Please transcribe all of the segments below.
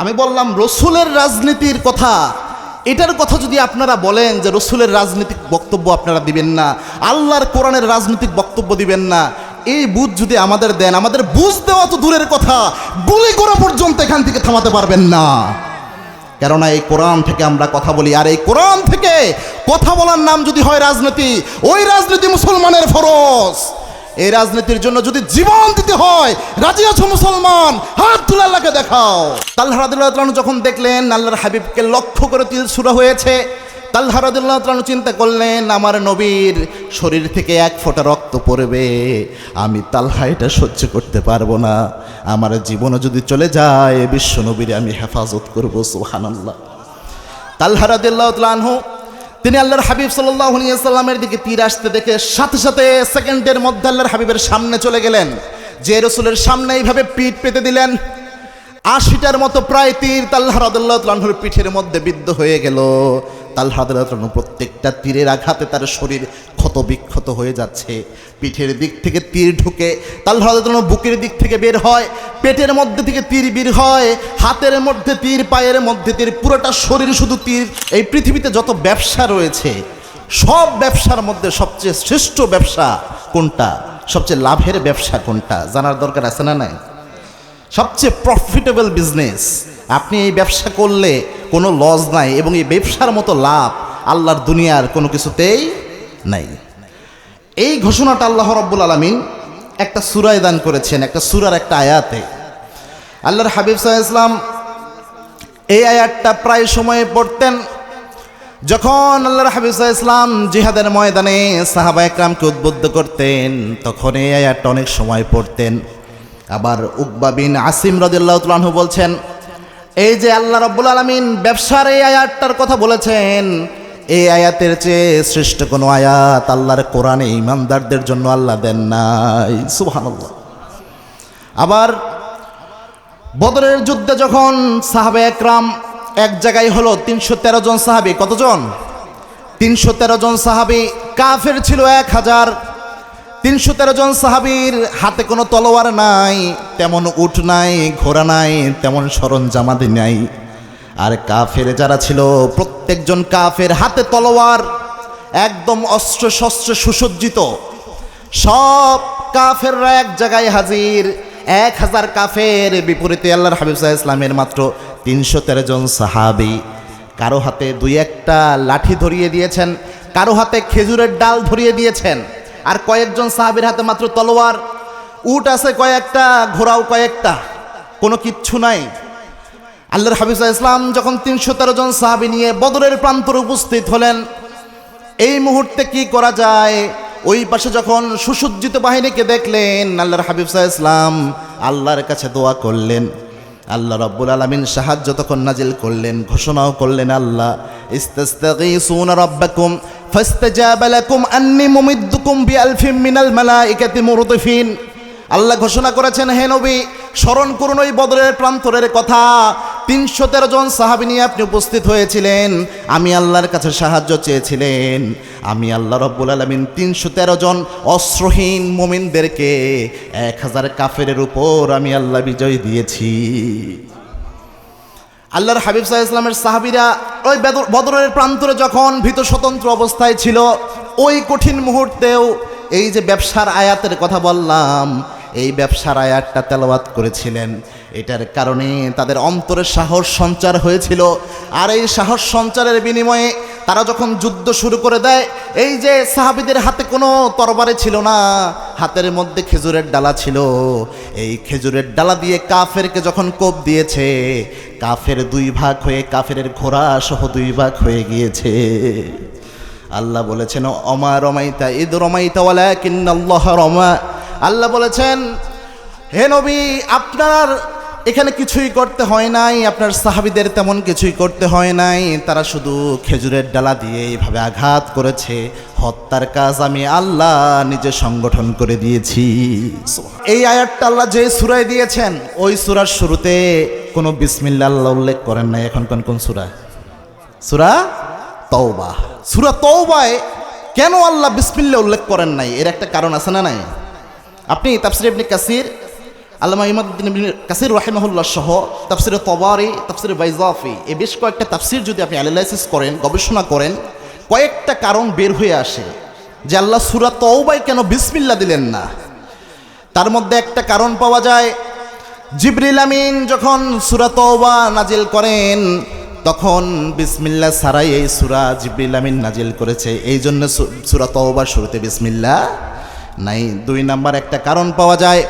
আমি বললাম রসুলের রাজনীতির কথা, এটার কথা যদি আপনারা বলেন যে রসুলের রাজনৈতিক বক্তব্য আপনারা দিবেন না, আল্লাহর কোরআনের রাজনৈতিক বক্তব্য দিবেন না, এই বুঝ যদি আমাদের দেন, আমাদের বুঝ দেওয়া তো দূরের কথা, গুলি করা পর্যন্ত এখান থেকে থামাতে পারবেন না। কেননা এই কোরআন থেকে আমরা কথা বলি, আর এই কোরআন থেকে কথা বলার নাম যদি হয় রাজনীতি, ওই রাজনীতি মুসলমানের ফরজ। এই রাজনীতির জন্য যদি জীবন দিতে হয়, রাজি আছো মুসলমান? হাত তুলে আল্লাহকে দেখাও। তালহা রাদিয়াল্লাহু তাআলা যখন দেখলেন আল্লাহর হাবিবকে লক্ষ্য করে তিল ছুড়া হয়েছে, তালহা রাদিয়াল্লাহু তাআলা চিন্তা করলেন, আমার নবীর শরীর থেকে এক ফোঁটা রক্ত পড়বে, আমি তালহা এটা সহ্য করতে পারবো না। আমার জীবনও যদি চলে যায়, বিশ্ব নবীর আমি হেফাজত করবো। সুবহানাল্লাহ। তালহা রাদিয়াল্লাহু তাআলা তিনি আল্লাহর হাবিব সাল্লাল্লাহু আলাইহি ওয়াসাল্লামের দিকে তীর আসতে দেখে সাথে সাথে সেকেন্ডের মধ্যে আল্লাহর হাবিবের সামনে চলে গেলেন, যে রসুলের সামনে এইভাবে পিঠ পেতে দিলেন। ৮০টার মতো প্রায় তীর তালহা রাদিয়াল্লাহু তাআলার পিঠের মধ্যে বিদ্ধ হয়ে গেল। তালহা রাদিয়াল্লাহু তাআলা প্রত্যেকটা তীরের আঘাতে তার শরীর ক্ষত বিক্ষত হয়ে যাচ্ছে। পিঠের দিক থেকে তীর ঢুকে তালহা রাদিয়াল্লাহু তাআলা বুকের দিক থেকে বের হয়, পেটের মধ্যে থেকে তীর বের হয়, হাতের মধ্যে তীর, পায়ের মধ্যে তীর, পুরোটা শরীর শুধু তীর। এই পৃথিবীতে যত ব্যবসা রয়েছে, সব ব্যবসার মধ্যে সবচেয়ে শ্রেষ্ঠ ব্যবসা কোনটা, সবচেয়ে লাভের ব্যবসা কোনটা জানার দরকার আছে না নাই? সবচেয়ে প্রফিটেবল বিজনেস, আপনি এই ব্যবসা করলে কোনো লস নাই, এবং এই ব্যবসার মতো লাভ আল্লাহর দুনিয়ার কোনো কিছুতেই নাই। এই ঘোষণাটা আল্লাহ রাব্বুল আলামিন একটা সূরায় দান করেছেন, একটা সূরার একটা আয়াতে। আল্লাহর হাবিব সাল্লাল্লাহু আলাইহি ওয়াসাল্লাম এই আয়াতটা প্রায় সময়ে পড়তেন। যখন আল্লাহর হাবিব সাল্লাল্লাহু আলাইহি ওয়াসাল্লাম জিহাদের ময়দানে সাহাবায়ে কেরামকে উদ্বুদ্ধ করতেন, তখন এই আয়াতটা অনেক সময় পড়তেন। আবার উকবা বিন আসিম রাদিয়াল্লাহু তাআলা আনহু বলছেন, এই যে আল্লাহ রাব্বুল আলামিন ব্যবসার এই আয়াতটার কথা বলেছেন, এই আয়াতের চেয়ে শ্রেষ্ঠ কোনো আয়াত আল্লাহর কোরআনে ঈমানদারদের জন্য আল্লাহ দেন নাই। সুবহানাল্লাহ। আবার বদরের যুদ্ধে যখন সাহাবায়ে একরাম এক জায়গায় হলো, ৩১৩ জন সাহাবী, কতজন? ৩১৩ জন সাহাবী। কাফের ছিল ১০০০। ৩১৩ জন সাহাবীর হাতে কোনো তলোয়ার নাই, তেমন উট নাই, ঘোড়া নাই, তেমন সরঞ্জামাদি নাই। আর কাফের যারা ছিল, প্রত্যেকজন কাফের হাতে তলোয়ার, একদম অস্ত্র শস্ত্রে সুসজ্জিত। সব কাফেররা এক জায়গায় হাজির। ১০০০ কাফের বিপরীতে আল্লাহর হাবিব সাল্লাল্লাহু আলাইহি ওয়াসাল্লামের মাত্র ৩১৩ জন সাহাবী। কারো হাতে দুই একটা লাঠি ধরিয়ে দিয়েছেন, কারো হাতে খেজুরের ডাল ধরিয়ে দিয়েছেন, আর কয়েকজন সাহাবীর হাতে মাত্র তলোয়ার। উট আছে কয়েকটা, ঘোড়াও কয়েকটা, কোনো কিচ্ছু নাই। আল্লাহর হাবিব সাল্লাল্লাহু আলাইহি ওয়াসাল্লাম যখন ৩১৩ জন সাহাবী নিয়ে বদরের প্রান্তরে উপস্থিত হলেন, এই মুহূর্তে কি করা যায়? ওই পাশে যখন সুসজ্জিত বাহিনীকে দেখলেন, আল্লাহর হাবিব সাল্লাল্লাহু আলাইহি ওয়াসাল্লাম আল্লাহর কাছে দোয়া করলেন। আল্লাহ রাব্বুল আলামিন সাহায্য তখন নাজিল করলেন, ঘোষণাও করলেন, আল্লাহ ইস্তাস্তাগীসুনা রাব্বাকুম ফাস্তাজাবা লাকুম আন্নী মুমিদ্দুকুম বিআলফিম মিনাল মালাইকাতি মুরদিফিন। আল্লাহ ঘোষণা করেছেন, হে নবী, স্মরণ করুন ওই বদরের প্রান্তরের কথা। ৩১৩ জন সাহাবী নিয়ে আপনি উপস্থিত হয়েছিলেন, আমি আল্লাহর কাছে সাহায্য চেয়েছিলেন। আমি আল্লাহ রাব্বুল আলামিন ৩১৩ জন অস্ত্রহীন মুমিনদেরকে ১০০০ কাফেরের উপর আমি আল্লাহ বিজয় দিয়েছি। আল্লাহর হাবিব সাল্লাল্লাহু আলাইহি ওয়াসাল্লামের সাহাবীরা ওই বদরের প্রান্তরে যখন ভীত স্বতন্ত্র অবস্থায় ছিল, ওই কঠিন মুহূর্তেও এই যে ব্যবসার আয়াতের কথা বললাম, এই ব্যবসার আয়াতটা তেলাওয়াত করেছিলেন। এটার কারণে তাদের অন্তরে সাহস সঞ্চার হয়েছিল। আর এই সাহস সঞ্চারের বিনিময়ে তারা যখন যুদ্ধ শুরু করে দেয়, এই যে সাহাবীদের হাতে কোনো তরবারি ছিল না, হাতের মধ্যে খেজুরের ডালা ছিল। এই খেজুরের ডালা দিয়ে কাফেরকে যখন কোপ দিয়েছে, কাফের দুই ভাগ হয়ে, কাফের ঘোড়া সহ দুই ভাগ হয়ে গিয়েছে। আল্লাহ বলেছেন, অমা রমাইতা ইদ রমাইতা ওয়ালাকিন্নাল্লাহ রমা। আল্লাহ বলেছেন, হে নবী, আপনার এখানে কিছুই করতে হয় নাই, আপনার সাহাবীদের তেমন কিছুই করতে হয় নাই, তারা শুধু খেজুরের ডালা দিয়ে এইভাবে আঘাত করেছে। হত্যার কাজ আমি আল্লাহ নিজে সংগঠন করে দিয়েছি। এই আয়াতটা আল্লাহ যে সূরায় দিয়েছেন, ওই সূরার শুরুতে কোনো বিসমিল্লাহ আল্লাহ উল্লেখ করেন নাই। এখন কোন সূরা? সূরা তওবা। সূরা তওবায় কেন আল্লাহ বিসমিল্লাহ উল্লেখ করেন নাই? এর একটা কারণ আছে না নাই? আপনি তাফসীর ইবনে কাসির আল্লামা ইমাদউদ্দিন ইবনে কাসির রাহিমাহুল্লাহ সহ তাফসিরে তবারি, তাফসিরে বাইজাফি, এই বেশ কয়েকটা তাফসির যদি আপনি অ্যানালাইসিস করেন, গবেষণা করেন, কয়েকটা কারণ বের হয়ে আসে যে আল্লাহ সূরা তওবায় কেন বিসমিল্লাহ দিলেন না। তার মধ্যে একটা কারণ পাওয়া যায়, জিবরিল আমিন যখন সূরা তওবা নাজিল করেন তখন বিসমিল্লাহ ছাড়াই এই সূরা জিবরিল আমিন নাজিল করেছে, এই জন্য সূরা তওবার শুরুতে বিসমিল্লাহ নাই। 2 নাম্বার একটা কারণ পাওয়া যায়,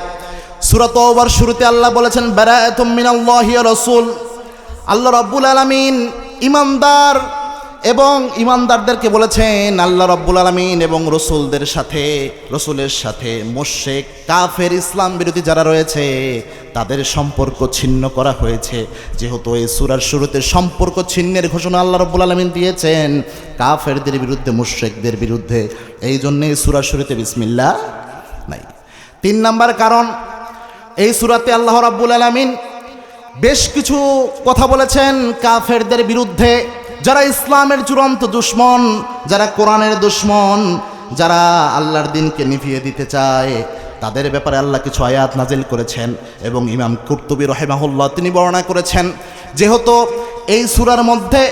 সূরা তওবার শুরুতে আল্লাহ বলেছেন বারাআতুম মিনাল্লাহি ওয়া রাসূল। আল্লাহ রাব্বুল আলামিন ঈমানদার এবং ঈমানদারদেরকে বলেছেন আল্লাহ রাব্বুল আলামিন এবং রসুলের সাথে মুশরিক কাফের ইসলাম বিরোধী যারা রয়েছে তাদের সম্পর্ক ছিন্ন করা হয়েছে। যেহেতু এই সূরার শুরুতে সম্পর্ক ছিন্নের ঘোষণা আল্লাহ রাব্বুল আলামিন দিয়েছেন কাফেরদের বিরুদ্ধে, মুশরিকদের বিরুদ্ধে, এই জন্য এই সূরার শুরুতে বিসমিল্লাহ নাই। 3 নাম্বার কারণ, এই সূরাতে আল্লাহ রাব্বুল আলামিন বেশ কিছু কথা বলেছেন কাফেরদের বিরুদ্ধে, যারা ইসলামের চূড়ান্ত দুশমন, যারা কোরআনের দুশমন, যারা আল্লাহর দ্বীনকে নিভিয়ে দিতে চায়, তাদের ব্যাপারে আল্লাহ কিছু আয়াত নাজিল করেছেন। এবং ইমাম কুরতুবী রাহিমাহুল্লাহ তিনি বর্ণনা করেছেন যেহেতু এই সূরার মধ্যে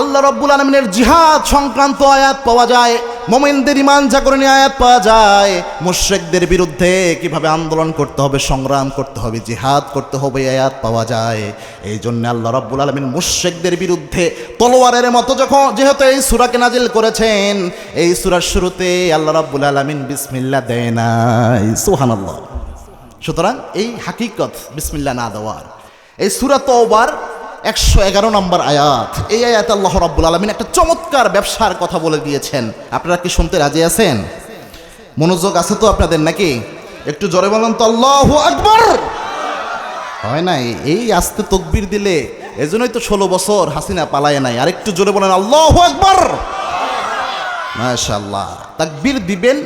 আল্লাহ রাব্বুল আলামিনের জিহাদ সংক্রান্ত আয়াত পাওয়া যায়, মুমিনদের ঈমান জাগরণী আয়াত পাওয়া যায়, মুশরিকদের বিরুদ্ধে কিভাবে আন্দোলন করতে হবে, সংগ্রাম করতে হবে, জিহাদ করতে হবে, আয়াত পাওয়া যায়। এই জন্য আল্লাহ রাব্বুল আলামিন মুশরিকদের বিরুদ্ধে তলোয়ারের মতো যেহেতু এই সূরাকে নাজিল করেছেন, এই সূরার শুরুতে আল্লাহ রাব্বুল আলামিন বিসমিল্লাহ দেয় নাই, সুবহানাল্লাহ। সুতরাং এই হাকিকত বিসমিল্লাহ না দেওয়ার, এই সূরা তওবার 111 নম্বর আয়াত, এই আয়াতে আল্লাহ রাব্বুল আলামিন একটা চমৎকার ব্যবসার কথা বলে দিয়েছেন। আপনারা কি শুনতে রাজি আছেন? মনোযোগ আছে তো আপনাদের নাকি? একটু জোরে বলেন তো আল্লাহু আকবার। হয় না এই আস্তে তাকবীর দিলে, এজন্যই তো 16 বছর হাসিনা পালায় নাই। আর একটু জোরে বলেন আল্লাহু আকবার। মাশাআল্লাহ। তাকবীর দিবেন,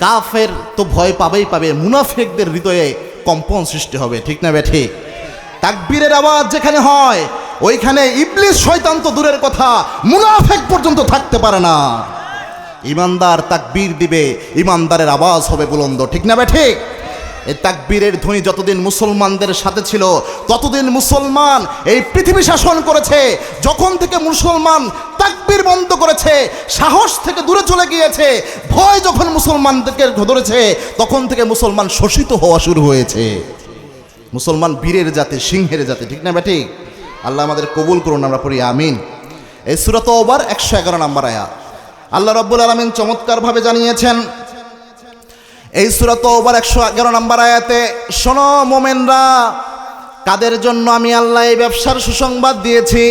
কাফের তো ভয় পাবে, মুনাফিকদের হৃদয়ে কম্পন সৃষ্টি হবে, ঠিক না বেঠিক? তাকবীরের আওয়াজ যেখানে হয় ওইখানে ইবলিস শয়তান তো দূরের কথা, মুনাফিক পর্যন্ত থাকতে পারে না। ঈমানদার তাকবীর দিবে, ঈমানদারের আওয়াজ হবে বুলন্দ, ঠিক না বেঠিক? এই তাকবীরের ধ্বনি যতদিন মুসলমানদের সাথে ছিল ততদিন মুসলমান এই পৃথিবী শাসন করেছে। যখন থেকে মুসলমান তাকবীর বন্ধ করেছে, সাহস থেকে দূরে চলে গিয়েছে, ভয় যখন মুসলমানদেরকে ধরেছে, তখন থেকে মুসলমান শোষিত হওয়া শুরু হয়েছে। মুসলমান বীরের জাতি, সিংহের জাতি, ঠিক না বেঠিক? আল্লাহ আমাদের কবুল করুন, আমরা পড়ি আমিন। এই সূরা তওবার 111 নম্বর আয়াত আল্লাহ রাব্বুল আলামিন চমৎকারভাবে জানিয়েছেন। এই সূরা তওবার 111 নম্বর আয়াতে, শোনো মুমিনরা, কাদের জন্য আমি আল্লাহ এই ব্যবসার সুসংবাদ দিয়েছি।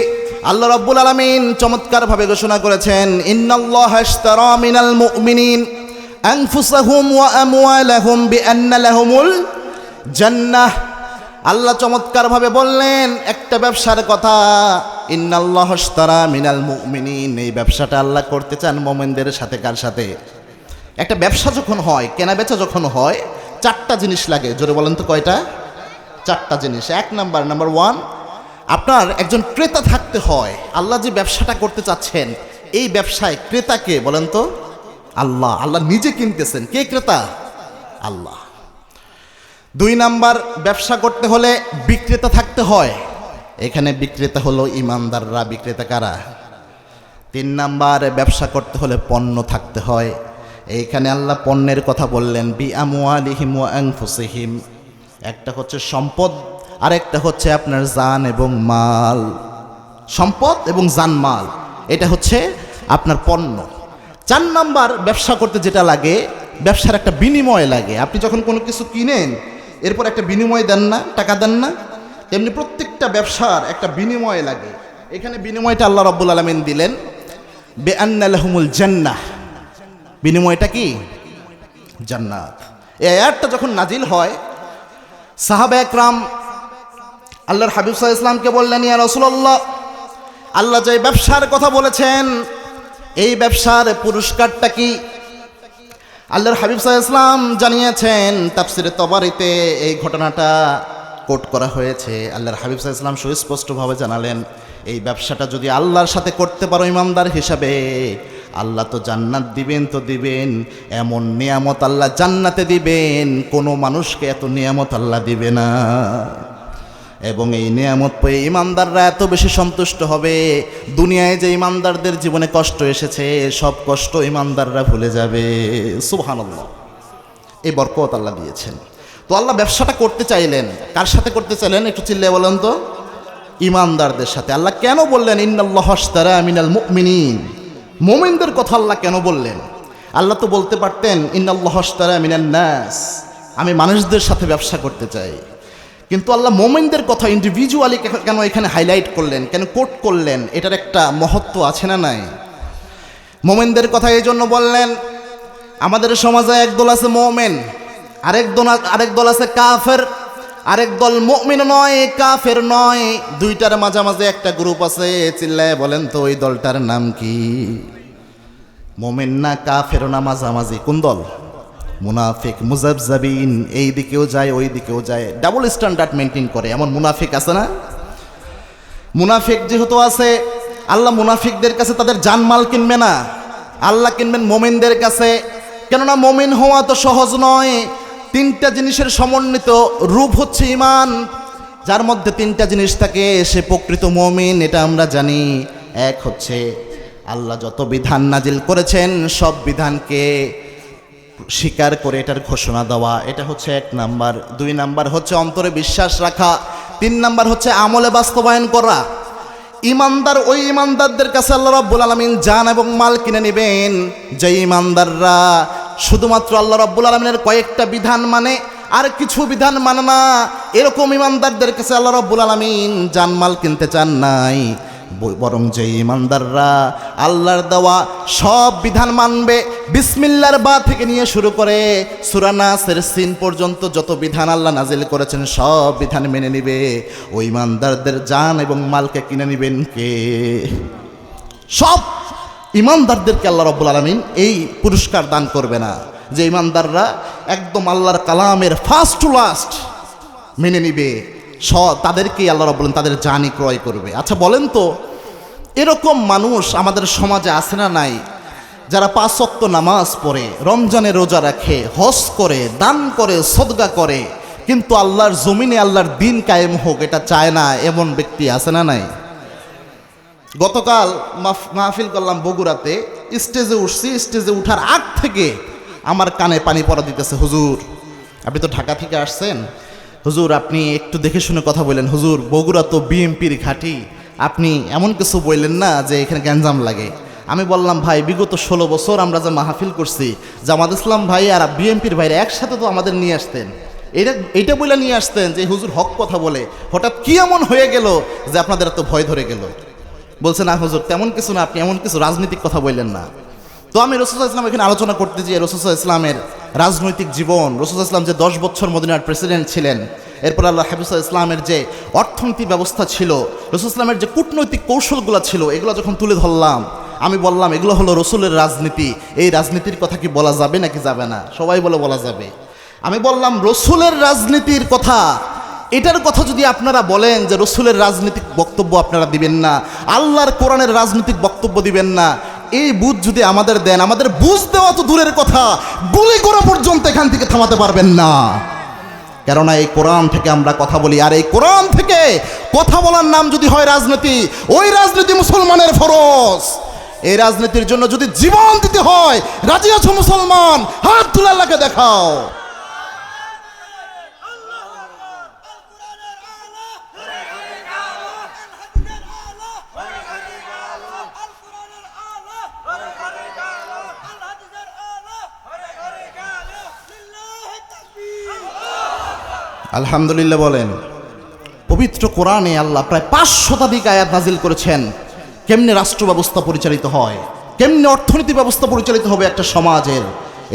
আল্লাহ রাব্বুল আলামিন চমৎকারভাবে ঘোষণা করেছেন, ইন্নাল্লাহা ইশতারা মিনাল মুমিনিন আনফুসাহুম ওয়া আমওয়ালাহুম বিআন্না লাহুমুল জান্নাহ। আল্লাহ চমৎকারভাবে বললেন একটা ব্যবসার কথা, ইন্নাল্লাহা ইশতারা মিনাল মুমিনিন। এই ব্যবসাটা আল্লাহ করতে চান মুমিনদের সাথে। কার সাথে? একটা ব্যবসা যখন হয়, কেনা বেচা যখন হয়, 4টা জিনিস লাগে। জোরে বলেন তো কয়টা? 4টা জিনিস। 1 নাম্বার 1, আপনার একজন ক্রেতা থাকতে হয়। আল্লাহ যে ব্যবসাটা করতে চাচ্ছেন, এই ব্যবসায় ক্রেতাকে বলেন তো? আল্লাহ। আল্লাহ নিজে কিনতেছেন। কে ক্রেতা? আল্লাহ। 2 নাম্বার, ব্যবসা করতে হলে বিক্রেতা থাকতে হয়। এখানে বিক্রেতা হলো ঈমানদাররা। বিক্রেতা কারা? 3 নাম্বার, ব্যবসা করতে হলে পণ্য থাকতে হয়। এইখানে আল্লাহ পণ্যের কথা বললেন, বি আমওয়ালিহিম ওয়া আনফুসিহিম। একটা হচ্ছে সম্পদ, আর একটা হচ্ছে আপনার জান এবং মাল। সম্পদ এবং জানমাল, এটা হচ্ছে আপনার পণ্য। 4 নাম্বার, ব্যবসা করতে যেটা লাগে, ব্যবসার একটা বিনিময় লাগে। আপনি যখন কোনো কিছু কিনেন, এরপর একটা বিনিময় দেন না, টাকা দেন না, তেমনি প্রত্যেকটা ব্যবসার একটা বিনিময় লাগে। এখানে বিনিময়টা আল্লাহ রাব্বুল আলামিন দিলেন, বিআন্না লাহুমুল জান্নাহ। বিনিময়টা কি? জান্নাত। এই আয়াতটা যখন নাজিল হয়, সাহাবা একরাম আল্লাহর হাবিব সাল্লাল্লাহু আলাইহি ওয়াসাল্লামকে বললেন, ইয়া রাসূলুল্লাহ, আল্লাহ যে ব্যবসার কথা বলেছেন, এই ব্যবসার পুরস্কারটা কি? আল্লাহর হাবিব সাল্লাল্লাহু আলাইহি ওয়াসাল্লাম জানিয়েছেন, তাফসিরে তবারিতে এই ঘটনাটা কোট করা হয়েছে। আল্লাহর হাবিব সাল্লাল্লাহু আলাইহি ওয়াসাল্লাম সুস্পষ্টভাবে জানালেন, এই ব্যবসাটা যদি আল্লাহর সাথে করতে পারো ঈমানদার হিসাবে, আল্লাহ তো জান্নাত দিবেন তো দিবেন, এমন নিয়ামত আল্লাহ জান্নাতে দিবেন কোনো মানুষকে এত নিয়ামত আল্লাহ দিবে না। এবং এই নিয়ামত পেয়ে ইমানদাররা এত বেশি সন্তুষ্ট হবে, দুনিয়ায় যে ইমানদারদের জীবনে কষ্ট এসেছে সব কষ্ট ইমানদাররা ভুলে যাবে। সুবহানাল্লাহ, এই বরকত আল্লাহ দিয়েছেন। তো আল্লাহ ব্যবসাটা করতে চাইলেন, কার সাথে করতে চাইলেন একটু চিল্লিয়ে বলেন তো? ইমানদারদের সাথে। আল্লাহ কেন বললেন ইন্নাল্লাহা আশতারা মিনাল মুমিনিন? মুমিনদের কথা আল্লাহ কেন বললেন? আল্লাহ তো বলতে পারতেন ইন্নাল্লাহা আশতারা মিনান নাস, আমি মানুষদের সাথে ব্যবসা করতে চাই। কিন্তু আল্লাহ মুমিনদের কথা ইন্ডিভিজুয়ালি কেন এখানে হাইলাইট করলেন, কেন কোট করলেন? এটার একটা মহত্ব আছে না নাই? মুমিনদের কথা এই জন্য বললেন, আমাদের সমাজে একদল আছে মুমিন, আরেক দল আছে কাফের, আরেক দল মুমিন নয় কাফের নয়, দুইটার মাঝামাঝি একটা গ্রুপ আছে। চিল্লায় বলেন তো ওই দলটার নাম কি? মুমিন না কাফের না মাঝামাঝি কোন দল? মুনাফিক, মুজাবজাবিন, এই দিকেও যায় ওই দিকেও যায়, ডাবল স্ট্যান্ডার্ড মেনটেন করে, এমন মুনাফিক আছে না? মুনাফিক যেহেতু আছে, আল্লাহ মুনাফিকদের কাছে তাদের জানমাল কিনবে না, আল্লাহ কিনবেন মুমিনদের কাছে। কেননা মুমিন হওয়া তো সহজ নয়। তিনটা জিনিসের সমন্বিত রূপ হচ্ছে ঈমান, যার মধ্যে তিনটা জিনিস থাকে সে প্রকৃত মুমিন, এটা আমরা জানি। এক হচ্ছে আল্লাহ যত বিধান নাজিল করেছেন সব বিধানকে স্বীকার করে এটার ঘোষণা দেওয়া, এটা হচ্ছে এক নাম্বার। দুই নাম্বার হচ্ছে অন্তরে বিশ্বাস রাখা। তিন নাম্বার হচ্ছে আমলে বাস্তবায়ন করা। ইমানদার ওই ইমানদারদের কাছে আল্লাহ রাব্বুল আলামিন জান এবং মাল কিনে নেবেন যে ইমানদাররা শুধুমাত্র আল্লাহ রাব্বুল আলামিনের কয়েকটা বিধান মানে আর কিছু বিধান মানে না। এরকম ইমানদারদের কাছে আল্লাহ রাব্বুল আলামিন জান মাল কিনতে চান নাই, বরং যে ইমানদাররা আল্লাহর দেওয়া সব বিধান মানবে, বিসমিল্লাহর বা থেকে নিয়ে শুরু করে সূরা নাসের সিন পর্যন্ত যত বিধান আল্লাহ নাজিল করেছেন সব বিধান মেনে নিবে, ওই ইমানদারদের জান এবং মালকে কিনে নেবেন কে? সব ইমানদারদেরকে আল্লাহ রাব্বুল আলামিন এই পুরস্কার দান করবে না যে ইমানদাররা একদম আল্লাহর কালামের ফার্স্ট টু লাস্ট মেনে নিবে, তাদেরকেই আল্লাহ রাব্বুল আলামিন তাদের জানই ক্রয় করবে। আচ্ছা বলেন তো, এরকম মানুষ আমাদের সমাজে আছে না নাই? যারা 5 ওয়াক্ত নামাজ পড়ে, রমজানে রোজা রাখে, হজ করে, দান করে, সদকা করে, কিন্তু আল্লাহর জমিনে আল্লাহর দিন কায়েম হোক এটা চায় না, এমন ব্যক্তি আছে না নাই? গতকাল মাহফিল করলাম বগুড়াতে, স্টেজে উঠছি, স্টেজে উঠার আগ থেকে আমার কানে পানি পড়া দিতেছে, হুজুর আপনি তো ঢাকা থেকে আসছেন, হুজুর আপনি একটু দেখে শুনে কথা বললেন, হুজুর বগুড়া তো বিএমপির ঘাঁটি, আপনি এমন কিছু বললেন না যে এখানে গ্যাঞ্জাম লাগে। আমি বললাম ভাই বিগত 16 বছর আমরা যে মাহফিল করছি, জামাত ইসলাম ভাই আর বিএমপির ভাইরা একসাথে তো আমাদের নিয়ে আসতেন, এইটা বলে নিয়ে আসতেন যে হুজুর হক কথা বলে, হঠাৎ কি এমন হয়ে গেল যে আপনাদের এত ভয় ধরে গেল? বলছে না হুজুর তেমন কিছু না, আপনি এমন কিছু রাজনৈতিক কথা বললেন না। তো আমি রাসূলুল্লাহ ইসলাম এখানে আলোচনা করতে যে রাসূলুল্লাহ ইসলামের রাজনৈতিক জীবন, রাসূলুল্লাহ ইসলাম যে 10 বছর মদিনার প্রেসিডেন্ট ছিলেন, এরপর আল্লাহ হাবিবুল্লাহ ইসলামের যে অর্থনৈতিক ব্যবস্থা ছিল, রাসূলুল্লাহ ইসলামের যে কূটনৈতিক কৌশলগুলো ছিল, এগুলো যখন তুলে ধরলাম আমি বললাম এগুলো হলো রসুলের রাজনীতি, এই রাজনীতির কথা কি বলা যাবে নাকি যাবে না? সবাই বলা যাবে। আমি বললাম রসুলের রাজনীতির কথা, এটার কথা যদি আপনারা বলেন যে রসুলের রাজনৈতিক বক্তব্য আপনারা দিবেন না, আল্লাহর কোরআনের রাজনৈতিক বক্তব্য দিবেন না, এই বুঝ যদি আমাদের দেন, আমাদের বুঝ দেওয়া তো দূরের কথা, গুলি করা পর্যন্ত এখান থেকে থামাতে পারবেন না। কেননা এই কোরআন থেকে আমরা কথা বলি, আর এই কোরআন থেকে কথা বলার নাম যদি হয় রাজনীতি, ওই রাজনীতি মুসলমানের ফরজ। এই রাজনীতির জন্য যদি জীবন দিতে হয়, রাজি আছো মুসলমান? হাত তুলে আল্লাহকে দেখাও। আলহামদুলিল্লাহ বলেন। পবিত্র কোরআনে আল্লাহ প্রায় 5 শতাধিক আয়াত নাজিল করেছেন কেমনে রাষ্ট্র ব্যবস্থা পরিচালিত হয়, কেমনে অর্থনীতি ব্যবস্থা পরিচালিত হবে একটা সমাজের।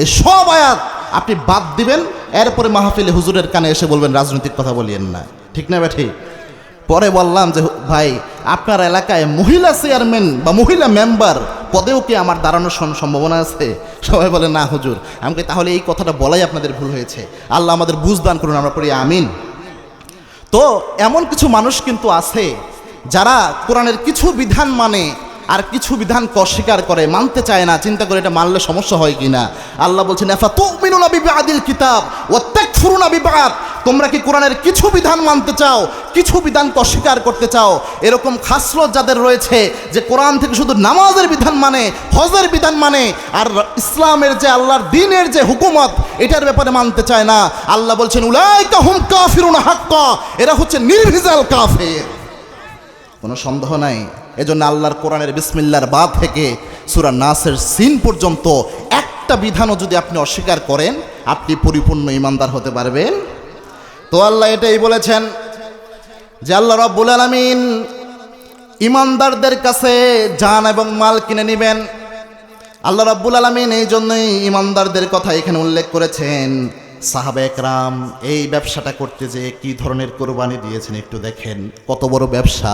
এই সব আয়াত আপনি বাদ দিবেন, এরপরে মাহফিলে হুজুরের কানে এসে বলবেন রাজনৈতিক কথা বলিয়েন না, ঠিক না ঠিক? পরে বললাম যে ভাই আপনার এলাকায় মহিলা চেয়ারম্যান বা মহিলা মেম্বার পদেও কি আমার দাঁড়ানোর সম্ভাবনা আছে? সবাই বলে না হুজুর। আমাকে তাহলে এই কথাটা বলাই আপনাদের ভুল হয়েছে, আল্লাহ আমাদের বুঝদান করুন, আমরা পড়ি আমিন। তো এমন কিছু মানুষ কিন্তু আছে যারা কোরআনের কিছু বিধান মানে আর কিছু বিধানকে অস্বীকার করে, মানতে চায় না, চিন্তা করে এটা মানলে সমস্যা হয় কিনা। আল্লাহ বলছেন আফাতুমিনুনা বিবাদিল কিতাব ওয়া তাকফুরুনা বিবাদ, তোমরা কি কোরআনের কিছু বিধান মানতে চাও, কিছু বিধানকে অস্বীকার করতে চাও? এরকম খাসলত যাদের রয়েছে যে কোরআন থেকে শুধু নামাজের বিধান মানে, হজের বিধান মানে, আর ইসলামের যে আল্লাহর দ্বীনের যে হুকুমত এটার ব্যাপারে মানতে চায় না, আল্লাহ বলছেন উলাইকা হুম কাফিরুনা হাক্কা, এরা হচ্ছে নির্ভেজাল কাফের, কোনো সন্দেহ নাই। এজন্য আল্লাহর কোরআনের বিসমিল্লাহর বা থেকে সূরা নাসের সিন পর্যন্ত একটা বিধানও যদি আপনি অস্বীকার করেন, আপনি পরিপূর্ণ ঈমানদার হতে পারবেন। তো আল্লাহ এটাই বলেছেন যে আল্লাহ রাব্বুল আলামিন ঈমানদারদের কাছে জান এবং মাল কিনে নেবেন। আল্লাহ রাব্বুল আলামিন এই জন্যই ঈমানদারদের কথা এখানে উল্লেখ করেছেন। সাহাবা একরাম এই ব্যবসাটা করতে যে কি ধরনের কোরবানি দিয়েছেন একটু দেখেন, কত বড় ব্যবসা।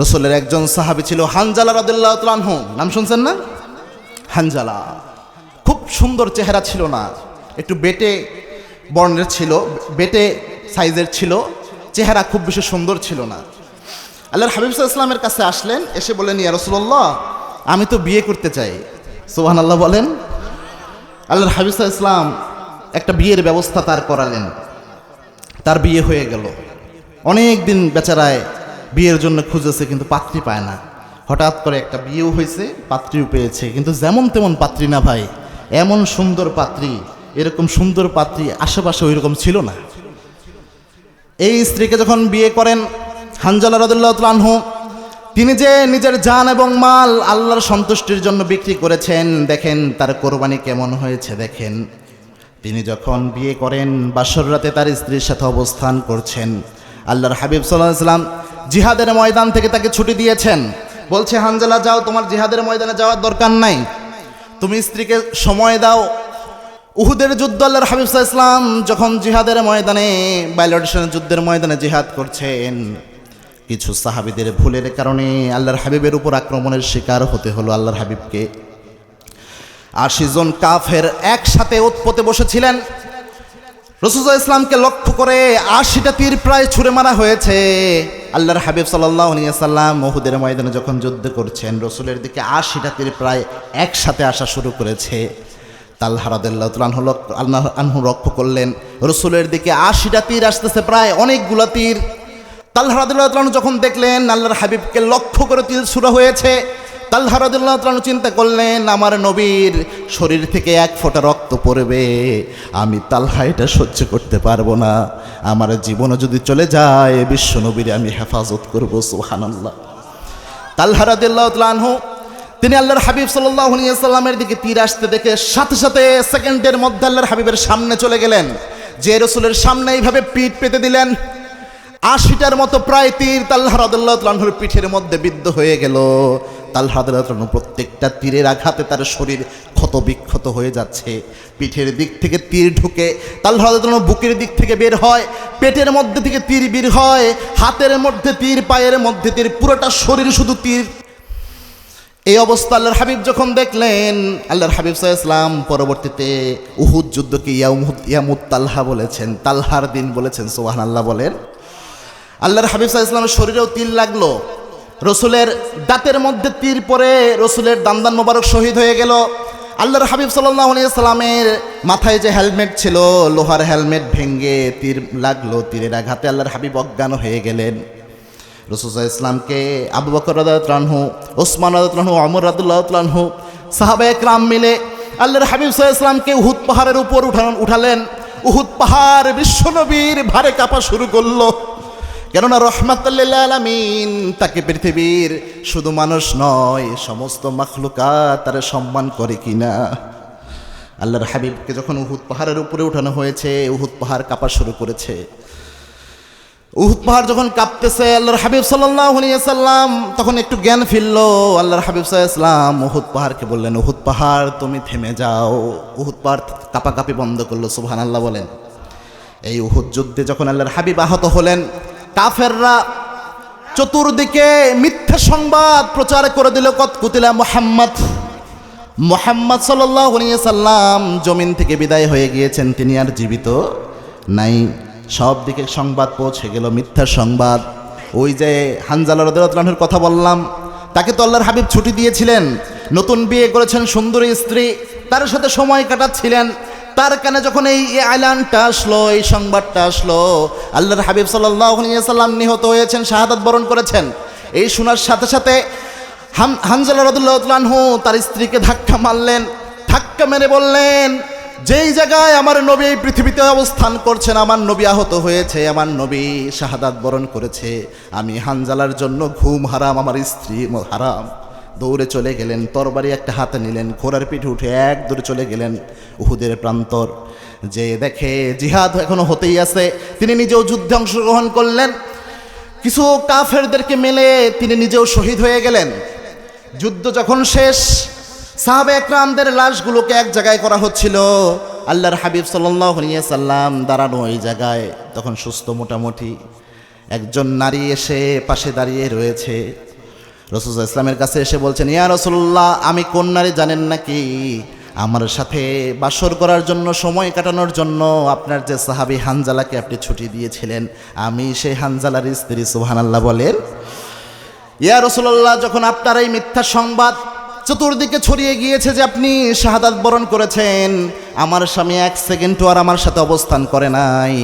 রাসূলের একজন সাহাবী ছিল হানজালা রাদিয়াল্লাহু তাআলা আনহু, নাম শুনছেন না? হানজালা খুব সুন্দর চেহারা ছিল না, একটু বেটে বর্ণের ছিল, বেটে সাইজের ছিল, চেহারা খুব বেশি সুন্দর ছিল না। আল্লাহর হাবিব সাল্লাল্লাহু আলাইহি ওয়াসাল্লামের কাছে আসলেন, এসে বললেন ইয়া রাসূলুল্লাহ আমি তো বিয়ে করতে চাই। সুবহানাল্লাহ বলেন। আল্লাহর হাবিব সাল্লাল্লাহু আলাইহি ওয়াসাল্লাম একটা বিয়ের ব্যবস্থা তার করালেন, তার বিয়ে হয়ে গেল। অনেক দিন বেচারায় বিয়ের জন্য খুঁজেছে কিন্তু পাত্রী পায় না। হঠাৎ করে একটা বিয়েও হয়েছে, পাত্রীও পেয়েছে, কিন্তু যেমন তেমন পাত্রী না ভাই, এমন সুন্দর পাত্রী, এরকম সুন্দর পাত্রী আশেপাশে ওই রকম ছিল না। এই স্ত্রীকে যখন বিয়ে করেন হানজালা রাদিয়াল্লাহু তাআলা আনহু, তিনি যে নিজের জান এবং মাল আল্লাহর সন্তুষ্টির জন্য বিক্রি করেছেন, দেখেন তার কোরবানি কেমন হয়েছে দেখেন। তিনি যখন বিয়ে করেন বাসর রাতে তার স্ত্রীর সাথে অবস্থান করছেন, আল্লাহর হাবিব সাল্লাল্লাহু আলাইহি ওয়াসাল্লাম জিহাদের ময়দান থেকে তাকে ছুটি দিয়েছেন। বলছে হানজালা যাও, তোমার জিহাদের ময়দানে যাওয়ার দরকার নাই, তুমি স্ত্রীকে সময় দাও। উহুদের যুদ্ধ আল্লাহর হাবিব সাল্লাল্লাহু আলাইহি ওয়াসাল্লাম যখন জিহাদের ময়দানে বায়লোডেশনের যুদ্ধের ময়দানে জিহাদ করছেন, কিছু সাহাবীদের ভুলের কারণে আল্লাহর হাবিবের উপর আক্রমণের শিকার হতে হলো আল্লাহর হাবিবকে। ৮০ জন কাফের একসাথে উৎপতে বসেছিলেন। রাসূল সাল্লাল্লাহু আলাইহি ওয়াসাল্লামকে লক্ষ্য করে ৮০টা তীর প্রায় ছুঁড়ে মারা হয়েছে। আল্লাহর হাবিব সাল্লাল্লাহু আলাইহি ওয়াসাল্লাম উহুদের ময়দানে যখন যুদ্ধ করছেন, রাসূলের দিকে ৮০টা তীর প্রায় একসাথে আসা শুরু করেছে। তালহা রাদিয়াল্লাহু তাআলা আনহু লক্ষ্য করলেন রাসূলের দিকে ৮০টা তীর আসতেছে, প্রায় অনেকগুলা তীর। তালহা রাদিয়াল্লাহু তাআলা যখন দেখলেন আল্লাহর হাবিবকে লক্ষ্য করে তীর ছুড়া হয়েছে, তালহা রাদিয়াল্লাহু তাআলা চিন্তা করলেন আমার নবীর শরীর থেকে এক ফোঁটা রক্ত পড়বে, আমি তালহা এটা সহ্য করতে পারবো না, আমার জীবনও যদি চলে যায় বিশ্ব নবীর আমি হেফাজত করব। সুবহানাল্লাহ। তালহা রাদিয়াল্লাহু তাআলা আনহু তিনি আল্লাহর হাবিব সাল্লাল্লাহু আলাইহি ওয়াসাল্লামের দিকে তীর আসতে দেখে সাথে সাথে সেকেন্ডের মধ্যে আল্লাহর হাবিবের সামনে চলে গেলেন, যে রাসূলের সামনে এইভাবে পিঠ পেতে দিলেন। ৮০টার মতো প্রায় তীর তালহা রাদিয়াল্লাহু তাআলা আনহুর পিঠের মধ্যে বিদ্ধ হয়ে গেল। তালহা রাদিয়াল্লাহু তাআলা প্রত্যেকটা তীরের আঘাতে তার শরীর ক্ষত বিক্ষত হয়ে যাচ্ছে। পিঠের দিক থেকে তীর ঢুকে তালহা রাদিয়াল্লাহু তাআলা বুকের দিক থেকে বের হয়, পেটের মধ্যে থেকে তীর বের হয়, হাতের মধ্যে তীর, পায়ের মধ্যে তীর, পুরোটা শরীর শুধু তীর। এই অবস্থা আল্লাহর হাবিব যখন দেখলেন, আল্লাহর হাবিব সাল্লাল্লাহু আলাইহি ওয়াসাল্লাম পরবর্তীতে উহুদ যুদ্ধকে ইয়ামুত তালহা বলেছেন, তালহার দিন বলেছেন। সুবহানাল্লাহ বলেন। আল্লাহর হাবিব সাল্লাল্লাহু আলাইহি ওয়াসাল্লামের শরীরেও তীর লাগলো, রসুলের দাঁতের মধ্যে তীর পরে রসুলের দান্দান মোবারক শহীদ হয়ে গেল। আল্লাহর হাবিব সাল্লাল্লাহু আলাইহি ওয়াসাল্লামের মাথায় যে হেলমেট ছিল, লোহার হেলমেট ভেঙে তীর লাগলো, তীরের আঘাতে আল্লাহর হাবিব অজ্ঞান হয়ে গেলেন। রাসূল সাল্লাল্লাহু আলাইহি ওয়াসাল্লামকে আবু বকর রাদিয়াল্লাহু আনহু, ওসমান রাদিয়াল্লাহু আনহু, ওমর রাদিয়াল্লাহু আনহু সাহাবা একরাম মিলে আল্লাহর হাবিব সাল্লাল্লাহু আলাইহি ওয়াসাল্লামকে উহুদ পাহাড়ের উপর উঠালেন। উহুদ পাহাড় বিশ্বনবীর ভারে কাঁপা শুরু করলো, কেননা রহমাতুল লিল আলামিন তাকে পৃথিবীর শুধু মানুষ নয় সমস্ত মাখলুকাত তার সম্মান করে কিনা। আল্লাহর হাবিবকে যখন উহুদ পাহাড়ের উপরে উঠানো হয়েছে, উহুদ পাহাড় কাঁপা শুরু করেছে। উহুদ পাহাড় যখন কাঁপতেছে, আল্লাহর হাবিব সাল্লাল্লাহু আলাইহি ওয়াসাল্লাম তখন একটু জ্ঞান ফিরল। আল্লাহর হাবিব সাল্লাল্লাহু আলাইহি ওয়াসাল্লাম উহুদ পাহাড়কে বললেন, উহুদ পাহাড় তুমি থেমে যাও। উহুদ পাহাড় কাঁপাকাঁপি বন্ধ করলো। সুবহানাল্লাহ বলেন। এই উহুদ যুদ্ধে যখন আল্লাহর হাবিব আহত হলেন, কাফেররা চতুর্দিকে মিথ্যা সংবাদ প্রচার করে দিল, কত কুতিলা মুহাম্মদ সাল্লাল্লাহু আলাইহি ওয়াসাল্লাম জমিন থেকে বিদায় হয়ে গিয়েছেন, তিনি আর জীবিত নাই। সব দিকে সংবাদ পৌঁছে গেল, মিথ্যা সংবাদ। ওই যে হানজালা রাদিয়াল্লাহু আনহুর কথা বললাম, তাকে তো আল্লাহর হাবিব ছুটি দিয়েছিলেন, নতুন বিয়ে করেছেন, সুন্দরী স্ত্রী, তার সাথে সময় কাটাচ্ছিলেন। তার কানে যখন এই আইলানটা আসলো, এই সংবাদটা আসলো, আল্লাহর হাবিব সাল্লাল্লাহু আলাইহি ওয়াসাল্লাম নিহত হয়েছেন, শাহাদাত বরণ করেছেন, এই শোনার সাথে সাথে হানজালা রাদিয়াল্লাহু তাআলা আনহু তার স্ত্রীকে ধাক্কা মারলেন। ধাক্কা মেরে বললেন, যেই জায়গায় আমার নবী এই পৃথিবীতে অবস্থান করছেন, আমার নবী আহত হয়েছে, আমার নবী শাহাদাত বরণ করেছে, আমি হানজালার জন্য ঘুম হারাম, আমার স্ত্রী হারাম। দৌড়ে চলে গেলেন, তরবারি একটা হাতে নিলেন, ঘোড়ার পিঠে উঠে এক দৌড়ে চলে গেলেন উহুদের প্রান্তর। যে দেখে জিহাদ এখনো হতেই আছে, তিনি নিজেও যুদ্ধে অংশগ্রহণ করলেন, কিছু কাফেরদেরকে মেলে তিনি নিজেও শহীদ হয়ে গেলেন। যুদ্ধ যখন শেষ, সাহাবে একরামদের লাশগুলোকে এক জায়গায় করা হচ্ছিল, আল্লাহর হাবিব সাল্লাল্লাহু আলাইহি ওয়াসাল্লাম দাঁড়ানো ওই জায়গায়, তখন সুস্থ মোটামুটি একজন নারী এসে পাশে দাঁড়িয়ে রয়েছে। রাসূল সাল্লাল্লাহু আলাইহি ওয়াসাল্লামের কাছে এসে বলছেন, ইয়া রাসূলুল্লাহ, আমি কোন নারী জানেন নাকি? আমার সাথে বাসর করার জন্য, সময় কাটানোর জন্য আপনার যে সাহাবী হানজালাকে আপনি ছুটি দিয়েছিলেন, আমি সেই হানজালার স্ত্রী। সুবহানাল্লাহ বলেন। ইয়া রাসূলুল্লাহ, যখন আপনার এই মিথ্যা সংবাদ চতুর্দিকে ছড়িয়ে গিয়েছে যে আপনি শাহাদাত বরণ করেছেন, আমার স্বামী এক সেকেন্ডও আর আমার সাথে অবস্থান করে নাই,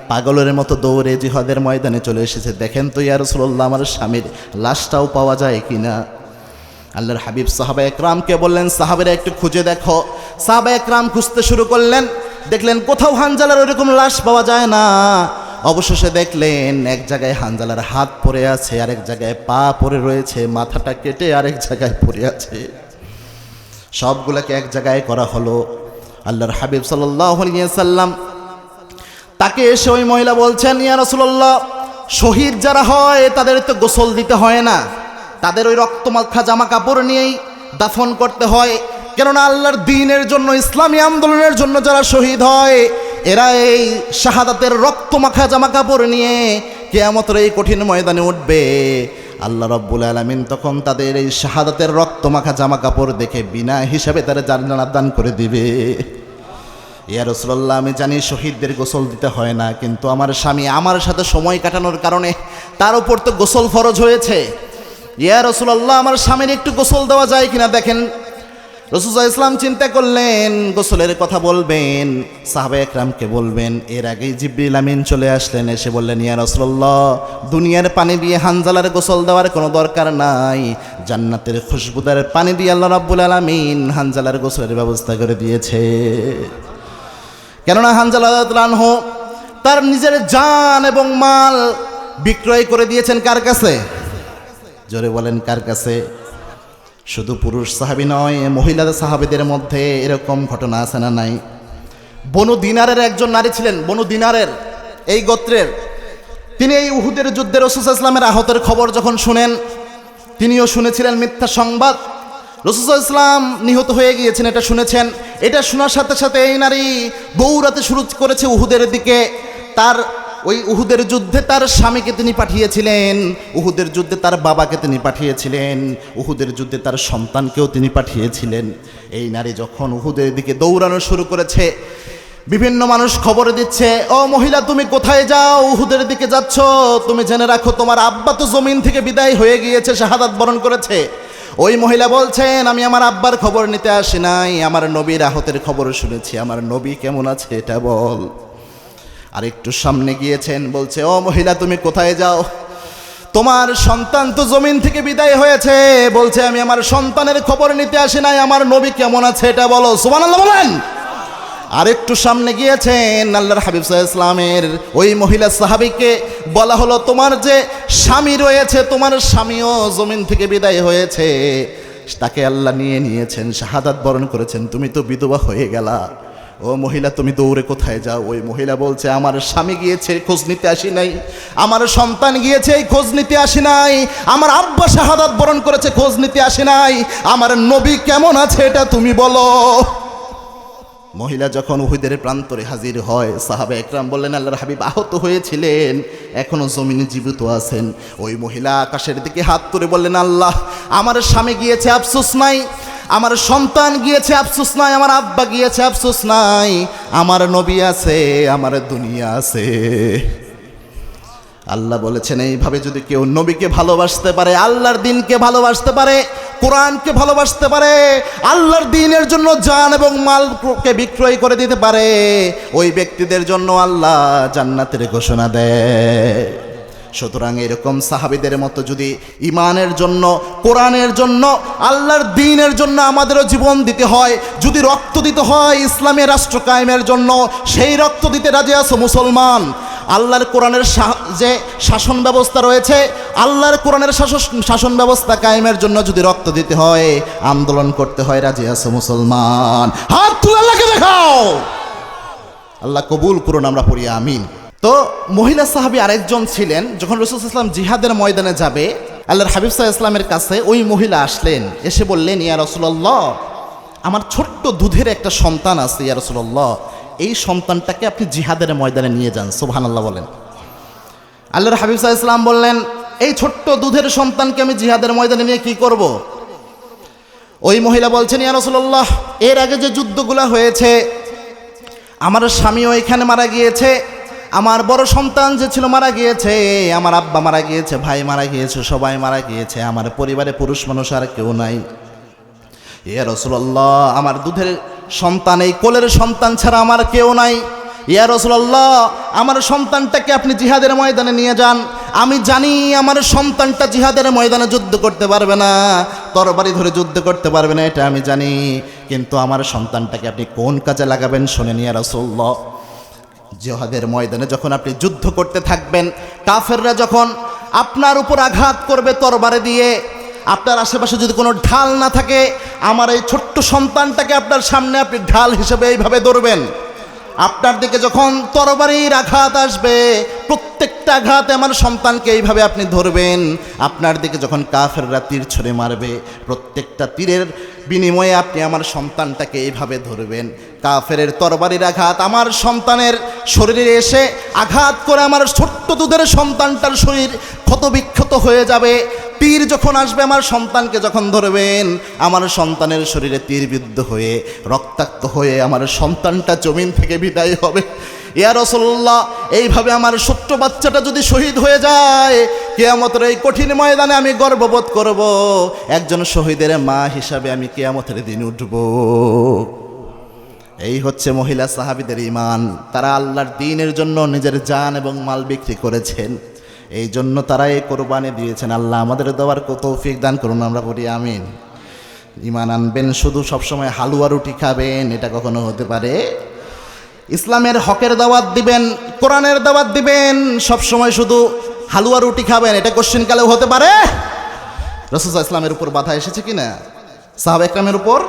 পাগলের মতো দৌড়ে জিহাদের ময়দানে চলে এসেছে। দেখেন তো ইয়া রাসূলুল্লাহ, আমার স্বামীর লাশটাও পাওয়া যায় কিনা। আল্লাহর হাবিব সাহাবা একরামকে বললেন, সাহাবেরা একটু খুঁজে দেখো। সাহাবা একরাম খুঁজতে শুরু করলেন, দেখলেন কোথাও হানজালার ওইরকম লাশ পাওয়া যায় না। অবশেষে দেখলেন এক জায়গায় হানজালার হাত পড়ে আছে, আরেক জায়গায় পা পড়ে রয়েছে, মাথাটা কেটে আরেক জায়গায় পড়ে আছে। সবগুলোকে এক জায়গায় করা হলো। আল্লাহর হাবিব সাল্লাল্লাহু আলাইহি ওয়াসাল্লাম তাকে এসে ওই মহিলা বলছেন, ইয়া রাসূলুল্লাহ, শহীদ যারা হয় তাদের তো গোসল দিতে হয় না, তাদের ওই রক্তমাখা জামা কাপড় নিয়েই দাফন করতে হয়। কেননা আল্লাহর দ্বীনের জন্য, ইসলামী আন্দোলনের জন্য যারা শহীদ হয়, এরা এই শাহাদাতের রক্তমাখা জামা কাপড় নিয়ে কিয়ামতের এই কঠিন ময়দানে উঠবে। আল্লাহ রাব্বুল আলামিন তখন তাদের এই শাহাদাতের রক্তমাখা জামা কাপড় দেখে বিনা হিসাবে তারা জান্নাত দান করে দিবে। ইয়া রাসূলুল্লাহ, আমি জানি শহীদদের গোসল দিতে হয় না, কিন্তু আমার স্বামী আমার সাথে সময় কাটানোর কারণে তার উপর তো গোসল ফরজ হয়েছে। ইয়া রাসূলুল্লাহ, আমার স্বামীর একটু গোসল দেওয়া যায় কিনা দেখেন। রাসূল সাল্লাল্লাহু আলাইহি ওয়াসাল্লাম চিন্তা করলেন, গোসলের কথা বলবেন, সাহাবা একরামকে বলবেন। এর আগেই জিবরিল আমিন চলে আসলেন, এসে বললেন, ইয়া রাসূলুল্লাহ, দুনিয়ার পানি দিয়ে হানজালার গোসল দেওয়ার কোনো দরকার নাই, জান্নাতের খুশবুদার পানি দিয়ে আল্লাহ রাব্বুল আলামিন হানজালার গোসলের ব্যবস্থা করে দিয়েছে। কেননা হানজালা রাদিয়াল্লাহু আনহু তার নিজের জান এবং মাল বিক্রয় করে দিয়েছেন কার কাছে? জোরে বলেন, কার কাছে? শুধু পুরুষ সাহাবী নয়, মহিলা সাহাবীদের মধ্যে এরকম ঘটনা আছে না নাই? বনু দিনারের একজন নারী ছিলেন, বনু দিনারের এই গোত্রের। তিনি এই উহুদের যুদ্ধে রাসূল সাল্লাল্লাহু আলাইহি ওয়াসাল্লামের আহতের খবর যখন শুনেন, তিনিও শুনেছিলেন মিথ্যা সংবাদ, রাসূল সাল্লাল্লাহু আলাইহি ওয়াসাল্লাম নিহত হয়ে গিয়েছেন, এটা শুনেছেন। এটা শোনার সাথে সাথে এই নারী দৌড়াতে শুরু করেছে উহুদের দিকে। তার ওই উহুদের যুদ্ধে তার স্বামীকে তিনি পাঠিয়েছিলেন, উহুদের যুদ্ধে তার বাবাকে তিনি পাঠিয়েছিলেন, উহুদের যুদ্ধে তার সন্তানকেও তিনি পাঠিয়েছিলেন। এই নারী যখন উহুদের দিকে দৌড়ানো শুরু করেছে, বিভিন্ন মানুষ খবর দিচ্ছে, ও মহিলা, তুমি কোথায় যাও? উহুদের দিকে যাচ্ছ? তুমি জেনে রাখো, তোমার আব্বা তো জমিন থেকে বিদায় হয়ে গিয়েছে, শাহাদাত বরণ করেছে। ওই মহিলা বলছেন, আমি আমার আব্বার খবর নিতে আসি নাই, আমার নবীর আহতের খবর শুনেছি, আমার নবী কেমন আছে এটা বল। আর একটু সামনে গিয়েছেন, বলছে, ও মহিলা, তুমি কোথায় যাও? তোমার সন্তান তো জমিন থেকে বিদায় হয়েছে। বলছে, আমি আমার সন্তানের খবর নিতে আসি নাই, আমার নবী কেমন আছে এটা বলো। সুবহানাল্লাহ বলেন। আর একটু সামনে গিয়েছেন, আল্লাহর হাবিব সাল্লাল্লাহু আলাইহি ওয়াসাল্লামের ওই মহিলা সাহাবীকে বলা হলো, তোমার যে স্বামী রয়েছে, তোমার স্বামীও জমিন থেকে বিদায় হয়েছে, তাকে আল্লাহ নিয়ে নিয়েছেন, শাহাদাত বরণ করেছেন, তুমি তো বিধবা হয়ে গেলা। ও মহিলা, তুমি দৌড়ে কোথায় যাও? ওই মহিলা বলছে, আমার স্বামী গিয়েছে, খোঁজ নিতে আসি নাই, আমার সন্তান গিয়েছে, খোঁজ নিতে আসি নাই, আমার আব্বা শাহাদাত বরণ করেছে, খোঁজ নিতে আসি নাই, আমার নবী কেমন আছে এটা তুমি বলো। মহিলা যখন উহুদের প্রান্তরে হাজির হয়, সাহাবা একরাম বললেন, আল্লাহর হাবিব আহত হয়েছিলেন, এখনো জমিনে জীবিত আছেন। ওই মহিলা আকাশের দিকে হাত তুলে বললেন, আল্লাহ, আমার স্বামী গিয়েছে, আফসোস নাই, আমার সন্তান গিয়েছে, আফসোস নাই, আমার আব্বা গিয়েছে, আফসোস নাই, আমার নবী আছে, আমার দুনিয়া আছে। আল্লাহ বলেছেন এইভাবে যদি কেউ নবীকে ভালোবাসতে পারে, আল্লাহর দিনকে ভালোবাসতে পারে, কোরআনকে ভালোবাসতে পারে, আল্লাহর দিনের জন্য জান এবং মালকে বিক্রয় করে দিতে পারে, ওই ব্যক্তিদের জন্য আল্লাহ জান্নাতের ঘোষণা দেয়। সুতরাং এরকম সাহাবীদের মতো যদি ইমানের জন্য, কোরআনের জন্য, আল্লাহর দ্বীনের জন্য আমাদেরও জীবন দিতে হয়, যদি রক্ত দিতে হয় ইসলামের রাষ্ট্র কায়েমের জন্য, সেই রক্ত দিতে রাজি আছে মুসলমান। আল্লাহর কোরআনের যে শাসন ব্যবস্থা রয়েছে, আল্লাহর কোরআনের শাসন ব্যবস্থা কায়েমের জন্য যদি রক্ত দিতে হয়, আন্দোলন করতে হয়, রাজি আছে মুসলমান? হাত তুলে আল্লাহকে দেখাও। আল্লাহ কবুল করুন, আমরা পড়ি আমিন। তো মহিলা সাহাবী আরেকজন ছিলেন, যখন রাসূল সাল্লাল্লাহু আলাইহি ওয়াসাল্লাম জিহাদের ময়দানে যাবে, আল্লাহর হাবিব সাল্লাল্লাহু আলাইহি ওয়াসাল্লামের কাছে ওই মহিলা আসলেন, এসে বললেন, ইয়া রাসূলুল্লাহ, আমার ছোট্ট দুধের একটা সন্তান আছে, ইয়া রাসূলুল্লাহ, এই সন্তানটাকে আপনি জিহাদের ময়দানে নিয়ে যান। সুবহানাল্লাহ বলেন। আল্লাহর হাবিব সাল্লাল্লাহু আলাইহি ওয়াসাল্লাম বললেন, এই ছোট্ট দুধের সন্তানকে আমি জিহাদের ময়দানে নিয়ে কি করব? ওই মহিলা বলছেন, ইয়া রাসূলুল্লাহ, এর আগে যে যুদ্ধগুলো হয়েছে, আমার স্বামীও এখানে মারা গিয়েছে, আমার বড় সন্তান যে ছিল মারা গিয়েছে, আমার আব্বা মারা গিয়েছে, ভাই মারা গিয়েছে, সবাই মারা গিয়েছে, আমার পরিবারে পুরুষ মানুষ আর কেউ নাই। ইয়া রাসূলুল্লাহ, আমার দুধের সন্তান, এই কোলের সন্তান ছাড়া আমার কেউ নাই। ইয়া রাসূলুল্লাহ, আমার সন্তানটাকে আপনি জিহাদের ময়দানে নিয়ে যান। আমি জানি আমার সন্তানটা জিহাদের ময়দানে যুদ্ধ করতে পারবে না, তরবারি ধরে যুদ্ধ করতে পারবে না, এটা আমি জানি, কিন্তু আমার সন্তানটাকে আপনি কোন কাজে লাগাবেন শোনেন ইয়া রাসূলুল্লাহ। জিহাদের ময়দানে যখন আপনি যুদ্ধ করতে থাকবেন, কাফেররা যখন আপনার উপর আঘাত করবে তরবারি দিয়ে, আপনার আশেপাশে যদি কোনো ঢাল না থাকে, আমার এই ছোট্ট সন্তানটাকে আপনার সামনে আপনি ঢাল হিসেবে এইভাবে ধরবেন। আপনার দিকে যখন তরবারির আঘাত আসবে, প্রত্যেকটা আঘাতে আমার সন্তানকে এইভাবে আপনি ধরবেন। আপনার দিকে যখন কাফেররা তীর ছুঁড়ে মারবে, প্রত্যেকটা তীরের বিনিময়ে আপনি আমার সন্তানটাকে এইভাবে ধরবেন। কাফেরের তরবারির আঘাত আমার সন্তানের শরীরে এসে আঘাত করে আমার ছোট্ট দুধের সন্তানটার শরীর ক্ষতবিক্ষত হয়ে যাবে। তীর যখন আসবে আমার সন্তানকে যখন ধরবেন, আমার সন্তানের শরীরে তীরবিদ্ধ হয়ে রক্তাক্ত হয়ে আমার সন্তানটা জমিন থেকে বিদায় হবে। ইয়া রাসূলুল্লাহ, এইভাবে আমার ছোট্ট বাচ্চাটা যদি শহীদ হয়ে যায়, কিয়ামতের এই কঠিন ময়দানে আমি গর্ববোধ করব, একজন শহীদের মা হিসাবে আমি কিয়ামতের দিন উঠব। এই হচ্ছে মহিলা সাহাবীদের ঈমান। তারা আল্লাহর দ্বীনের জন্য নিজের জান এবং মাল বিক্রি করেছেন, এই জন্য তারা এই কোরবানি দিয়েছেন। আল্লাহ আমাদের দেওয়ার তৌফিক দান করুন, আমরা বলি আমিন। ঈমান আনবেন, শুধু সবসময় হালুয়া রুটি খাবেন, এটা কখনো হতে পারে? ইসলামের হকের দাওয়াত দিবেন, কোরআনের দাওয়াত দিবেন, সবসময় শুধু হালুয়া রুটি খাবেন, এটা কোশ্চেনকালেও হতে পারে? রাসূল সাল্লাল্লাহু আলাইহি ওয়াসাল্লামের উপর বাধা এসেছে কিনা? সাহাবা একরামের উপর,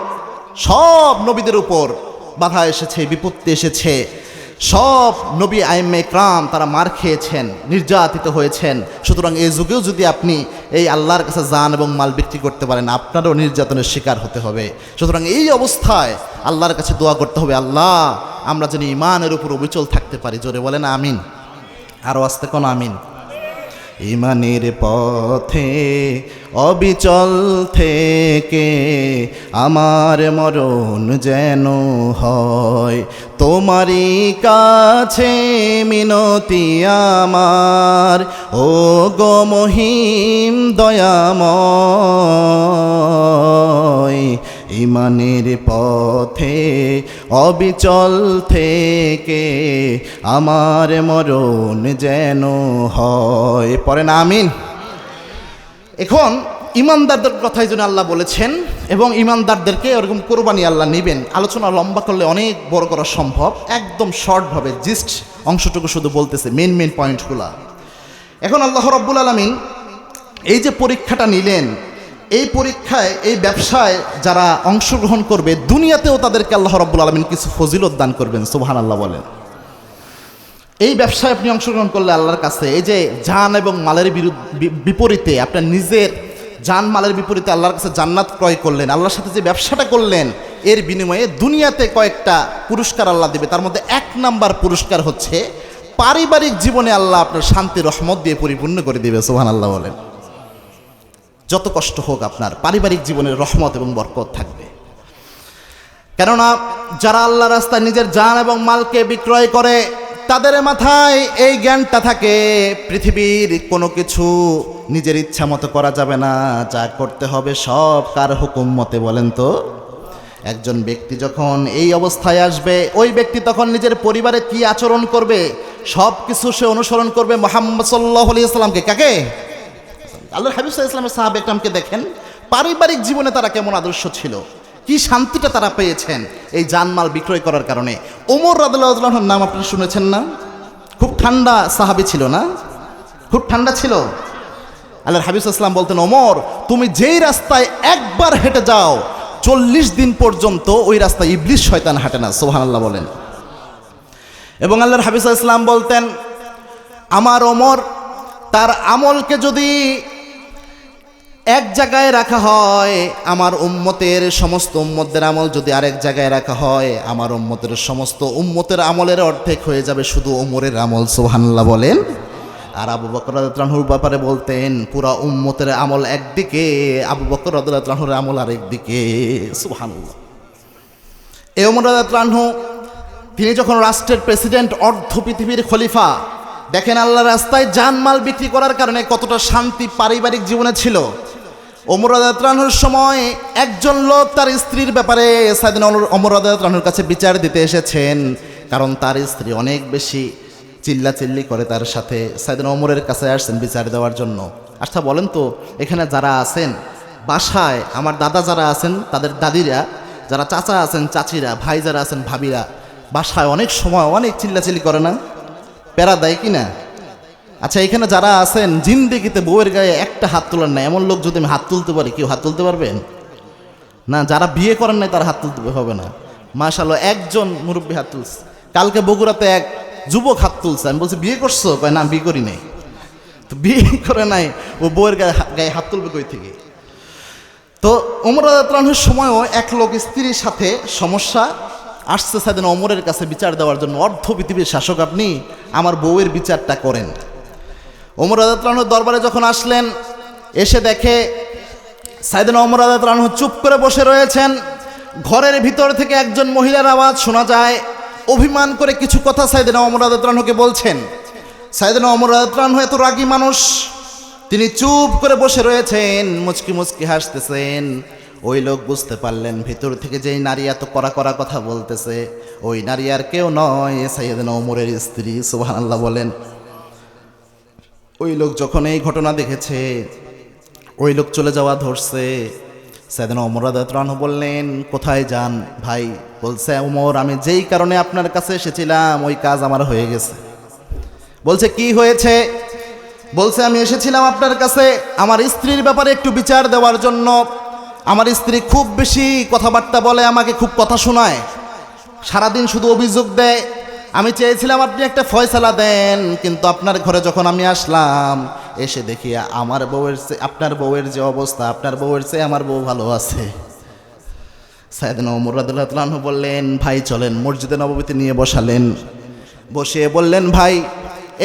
সব নবীদের উপর বাধা এসেছে, বিপত্তি এসেছে। সব নবী আইম্মে ইকরাম তারা মার খেয়েছেন, নির্যাতিত হয়েছেন। সুতরাং এই যুগেও যদি আপনি এই আল্লাহর কাছে জান এবং মাল বিক্রি করতে পারেন, আপনারও নির্যাতনের শিকার হতে হবে। সুতরাং এই অবস্থায় আল্লাহর কাছে দোয়া করতে হবে, আল্লাহ আমরা যেন ঈমানের উপর অবিচল থাকতে পারি। জোরে বলেন আমিন, আরও আস্তে কোন আমিন। ঈমানের পথে অবিচল থেকে আমার মরণ যেন হয়, তোমারই কাছে মিনতি আমার, ও গো মহিম দয়াময়। ঈমানের পথে অবিচল থেকে আমার মরণ যেন হয়। পড়েন আমিন। এখন ইমানদারদের কথাই যেন আল্লাহ বলেছেন, এবং ইমানদারদেরকে এরকম কোরবানি আল্লাহ নেবেন। আলোচনা লম্বা করলে অনেক বড় করা সম্ভব, একদম শর্টভাবে জিস্ট অংশটুকু শুধু বলতেছে, মেন পয়েন্টগুলো। এখন আল্লাহ রাব্বুল আলামিন এই যে পরীক্ষাটা নিলেন, এই পরীক্ষায়, এই ব্যবসায় যারা অংশগ্রহণ করবে, দুনিয়াতেও তাদেরকে আল্লাহ রাব্বুল আলামিন কিছু ফজিলত দান করবেন। সুবহানাল্লাহ বলেন। এই ব্যবসায় আপনি অংশগ্রহণ করলে আল্লাহর কাছে, এই যে জান এবং মালের বিপরীতে, আপনার নিজের জান মালের বিপরীতে আল্লাহর কাছে জান্নাত ক্রয় করলেন, আল্লাহর সাথে যে ব্যবসাটা করলেন, এর বিনিময়ে দুনিয়াতে কয়েকটা পুরস্কার আল্লাহ দেবে। তার মধ্যে 1 নাম্বার পুরস্কার হচ্ছে পারিবারিক জীবনে আল্লাহ আপনার শান্তি রহমত দিয়ে পরিপূর্ণ করে দেবে। সুবহানাল্লাহ বলেন। যত কষ্ট হোক, আপনার পারিবারিক জীবনের রহমত এবং বরকত থাকবে। কেননা যারা আল্লাহর রাস্তায় নিজের জান এবং মালকে বিক্রয় করে, তাদের মাথায় এই জ্ঞানটা থাকে পৃথিবীর কোনো কিছু নিজের ইচ্ছা মতো করা যাবে না, যা করতে হবে সব কার হুকুম মতে। বলেন তো, একজন ব্যক্তি যখন এই অবস্থায় আসবে, ওই ব্যক্তি তখন নিজের পরিবারে কি আচরণ করবে সব কিছু সে অনুসরণ করবে মুহাম্মদ সাল্লাল্লাহু আলাইহি ওয়াসাল্লামকে। কাকে? আল্লাহর হাবিব সাল্লাল্লাহু আলাইহি ওয়াসাল্লামের সাহাবা একরামকে দেখেন, পারিবারিক জীবনে তারা কেমন আদর্শ ছিল, কি শান্তিটা তারা পেয়েছেন এই জানমাল বিক্রয় করার কারণে। ওমর রাদিয়াল্লাহু আনহুর নাম আপনি শুনেছেন না? খুব ঠান্ডা সাহাবী ছিল না? খুব ঠান্ডা ছিল। আল্লাহর হাবিব সাল্লাল্লাহু আলাইহি ওয়াসাল্লাম বলতেন, ওমর তুমি যেই রাস্তায় একবার হেঁটে যাও 40 দিন পর্যন্ত ওই রাস্তায় ইবলিস শয়তান হাঁটে না। সুবহানাল্লাহ বলেন। এবং আল্লাহর হাবিব সাল্লাল্লাহু আলাইহি ওয়াসাল্লাম বলতেন, আমার ওমর তার আমলকে যদি এক জায়গায় রাখা হয়, আমার উম্মতের সমস্ত উম্মতদের আমল যদি আরেক জায়গায় রাখা হয়, আমার উম্মতের সমস্ত উম্মতের আমলের অর্ধেক হয়ে যাবে শুধু ওমরের আমল। সুবহানাল্লাহ বলেন। আর আবু বকর রাদিয়াল্লাহু আনহুর ব্যাপারে বলতেন, পুরা উম্মতের আমল একদিকে, আবু বকর রাদিয়াল্লাহু আনহুর আমল আরেকদিকে। সুবহানাল্লাহ। এই ওমর রাদিয়াল্লাহু আনহু তিনি যখন রাষ্ট্রের প্রেসিডেন্ট, অর্ধ পৃথিবীর খলিফা, দেখেন আল্লাহর রাস্তায় জানমাল বিক্রি করার কারণে কতটা শান্তি পারিবারিক জীবনে ছিল। ওমর রাদিয়াল্লাহু আনহুর সময় একজন লোক তার স্ত্রীর ব্যাপারে সাইয়েদনা ওমর রাদিয়াল্লাহু আনহুর কাছে বিচার দিতে এসেছেন, কারণ তার স্ত্রী অনেক বেশি চিল্লাচিল্লি করে তার সাথে। সাইয়েদনা ওমরের কাছে আসছেন বিচার দেওয়ার জন্য। আচ্ছা বলেন তো, এখানে যারা আছেন বাসায়, আমার দাদা যারা আছেন তাদের দাদিরা, যারা চাচা আছেন চাচিরা, ভাই যারা আছেন ভাবিরা, বাসায় অনেক সময় অনেক চিল্লাচিল্লি করে না? প্যারা দেয় কি না? আচ্ছা এখানে যারা আছেন জিন্দেগিতে বউয়ের গায়ে একটা হাত তোলার না, এমন লোক যদি আমি হাত তুলতে পারি, কেউ হাত তুলতে পারবেন না? যারা বিয়ে করেন নাই তারা হাত তুলতে হবে না। মাশাআল্লাহ, একজন মুরব্বী হাত তুলছে। কালকে বগুড়াতে এক যুবক হাত তুলছে। আমি বলছি বিয়ে করছো? কয় না বিয়ে করি নাই। তো বিয়ে করে নাই, ও বউয়ের গায়ে হাত তুলবে কই থেকে? তো ওমর রাদিয়াল্লাহু আনহুর সময়ও এক লোক স্ত্রীর সাথে সমস্যা আসছে সাইয়েদনা ওমরের কাছে বিচার দেওয়ার জন্য, অর্ধ পৃথিবীর শাসক আপনি, আমার বউয়ের বিচারটা করেন। ওমর রাদিয়াল্লাহু আনহুর দরবারে যখন আসলেন, এসে দেখে সাইয়েদনা ওমর রাদিয়াল্লাহু আনহু চুপ করে বসে রয়েছেন। ঘরের ভিতর থেকে একজন মহিলার আওয়াজ শোনা যায়, অভিমান করে কিছু কথা সাইয়েদনা ওমর রাদিয়াল্লাহু আনহুকে বলছেন। সাইয়েদনা ওমর রাদিয়াল্লাহু আনহু এত রাগী মানুষ, তিনি চুপ করে বসে রয়েছেন, মুচকি মুচকি হাসতেছেন। ওই লোক বুঝতে পারলেন ভিতর থেকে যেই নারী এত কড়া কড়া কথা বলতেছে, ওই নারী আর কেউ নয়, সাইয়েদনা ওমরের স্ত্রী। সুবহানাল্লাহ বলেন। ওই লোক যখন এই ঘটনা দেখেছে, ওই লোক চলে যাওয়া ধরছে। সাইয়েদনা ওমর রাদিয়াল্লাহু আনহু বললেন, কোথায় যান ভাই? বলছে, ওমর আমি যেই কারণে আপনার কাছে এসেছিলাম ওই কাজ আমার হয়ে গেছে। বলছে, কি হয়েছে? বলছে, আমি এসেছিলাম আপনার কাছে আমার স্ত্রীর ব্যাপারে একটু বিচার দেওয়ার জন্য। আমার স্ত্রী খুব বেশি কথাবার্তা বলে, আমাকে খুব কথা শোনায়, সারাদিন শুধু অভিযোগ দেয়। আমি চেয়েছিলাম আপনি একটা ফয়সালা দেন, কিন্তু আপনার ঘরে যখন আমি আসলাম, এসে দেখি আমার বউয়ের চেয়ে আপনার বউয়ের যে অবস্থা, আপনার বউয়ের চেয়ে আমার বউ ভালো আছে। সাইয়েদনা ওমর রাদিয়াল্লাহু আনহু বললেন, ভাই চলেন। মসজিদে নববীতে নিয়ে বসালেন, বসিয়ে বললেন, ভাই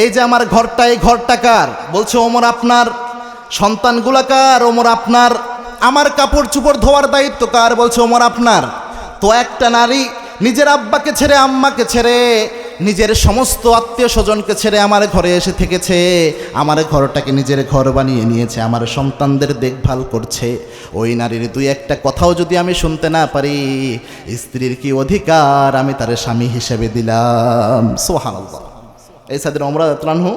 এই যে আমার ঘরটা, এই ঘরটা কার? বলছে, ওমর আপনার। সন্তানগুলা কার? ওমর আপনার। আমার কাপড় চোপড় ধোয়ার দায়িত্ব কার? বলছে, ওমর আপনার। তো একটা নারী নিজের আব্বাকে ছেড়ে, আম্মাকে ছেড়ে, নিজের সমস্ত আত্মীয় স্বজনকে ছেড়ে আমার ঘরে এসে থেকেছে, আমার ঘরটাকে নিজের ঘর বানিয়ে নিয়েছে, আমার সন্তানদের দেখভাল করছে। ওই নারীর দুই একটা কথাও যদি আমি শুনতে না পারি, স্ত্রীর কি অধিকার আমি তার স্বামী হিসেবে দিলাম? সুবহানাল্লাহ। এই সাইয়েদনা ওমর রাদিয়াল্লাহু আনহু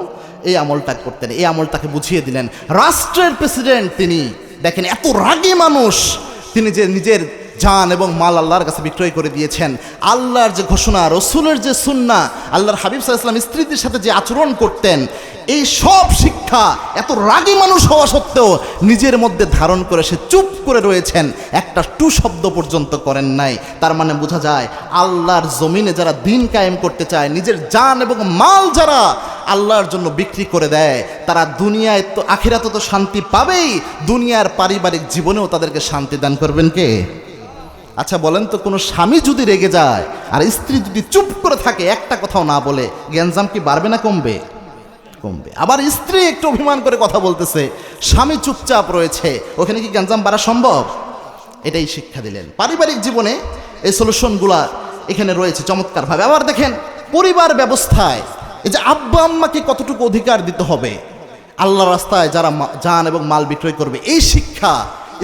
এই আমলটা করতেন, এই আমলটাকে বুঝিয়ে দিলেন। রাষ্ট্রের প্রেসিডেন্ট তিনি, দেখেন এত রাগী মানুষ, তিনি যে নিজের জান এবং মাল আল্লাহর কাছে বিক্রয় করে দিয়েছেন। আল্লাহর যে ঘোষণা, রসুলের যে সুন্নাহ, আল্লাহর হাবিব সাল্লাল্লাহু আলাইহি ওয়াসাল্লাম স্ত্রীদের সাথে যে আচরণ করতেন, এই সব শিক্ষা এত রাগী মানুষ হওয়া সত্ত্বেও নিজের মধ্যে ধারণ করে সে চুপ করে রয়েছেন, একটা টু শব্দ পর্যন্ত করেন নাই। তার মানে বোঝা যায় আল্লাহর জমিনে যারা দিন কায়েম করতে চায়, নিজের জান এবং মাল যারা আল্লাহর জন্য বিক্রি করে দেয়, তারা দুনিয়ায় তো আখিরাতে তো শান্তি পাবেই, দুনিয়ার পারিবারিক জীবনেও তাদেরকে শান্তি দান করবেন কে? আচ্ছা বলেন তো, কোনো স্বামী যদি রেগে যায় আর স্ত্রী যদি চুপ করে থাকে, একটা কথাও না বলে, গ্যাঞ্জাম কি বাড়বে না কমবে? কমবে। আবার স্ত্রী একটু অভিমান করে কথা বলতেছে, স্বামী চুপচাপ রয়েছে, ওখানে কি গ্যাঞ্জাম বাড়া সম্ভব? এটাই শিক্ষা দিলেন। পারিবারিক জীবনে এই সলিউশনগুলা এখানে রয়েছে চমৎকারভাবে। আবার দেখেন পরিবার ব্যবস্থায় এই যে আব্বা আম্মাকে কতটুকু অধিকার দিতে হবে, আল্লাহ রাস্তায় যারা জান এবং মাল বিক্রয় করবে, এই শিক্ষা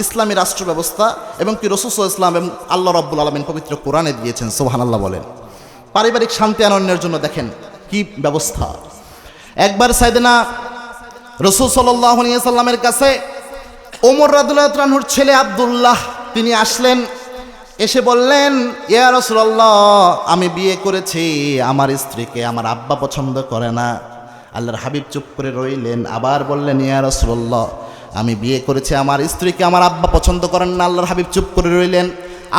ইসলামী রাষ্ট্র ব্যবস্থা এবং কি রাসূল সাল্লাল্লাহু আলাইহি ওয়াসাল্লাম এবং আল্লাহ রাব্বুল আলামিন পবিত্র কোরআনে দিয়েছেন। সুবহানাল্লাহ বলেন। পারিবারিক শান্তি আনয়নের জন্য দেখেন কি ব্যবস্থা। একবার সাইয়েদনা রাসূল সাল্লাল্লাহু আলাইহি ওয়াসাল্লামের কাছে ওমর রাদিয়াল্লাহু তাআলার ছেলে আব্দুল্লাহ তিনি আসলেন, এসে বললেন, ইয়া রাসূলুল্লাহ, আমি বিয়ে করেছি, আমার স্ত্রীকে আমার আব্বা পছন্দ করে না। আল্লাহর হাবিব চুপ করে রইলেন, আবার বললেন, ইয়া রাসূলুল্লাহ, আমি বিয়ে করেছি, আমার স্ত্রীকে আমার আব্বা পছন্দ করেন না। আল্লাহর হাবিব চুপ করে রইলেন,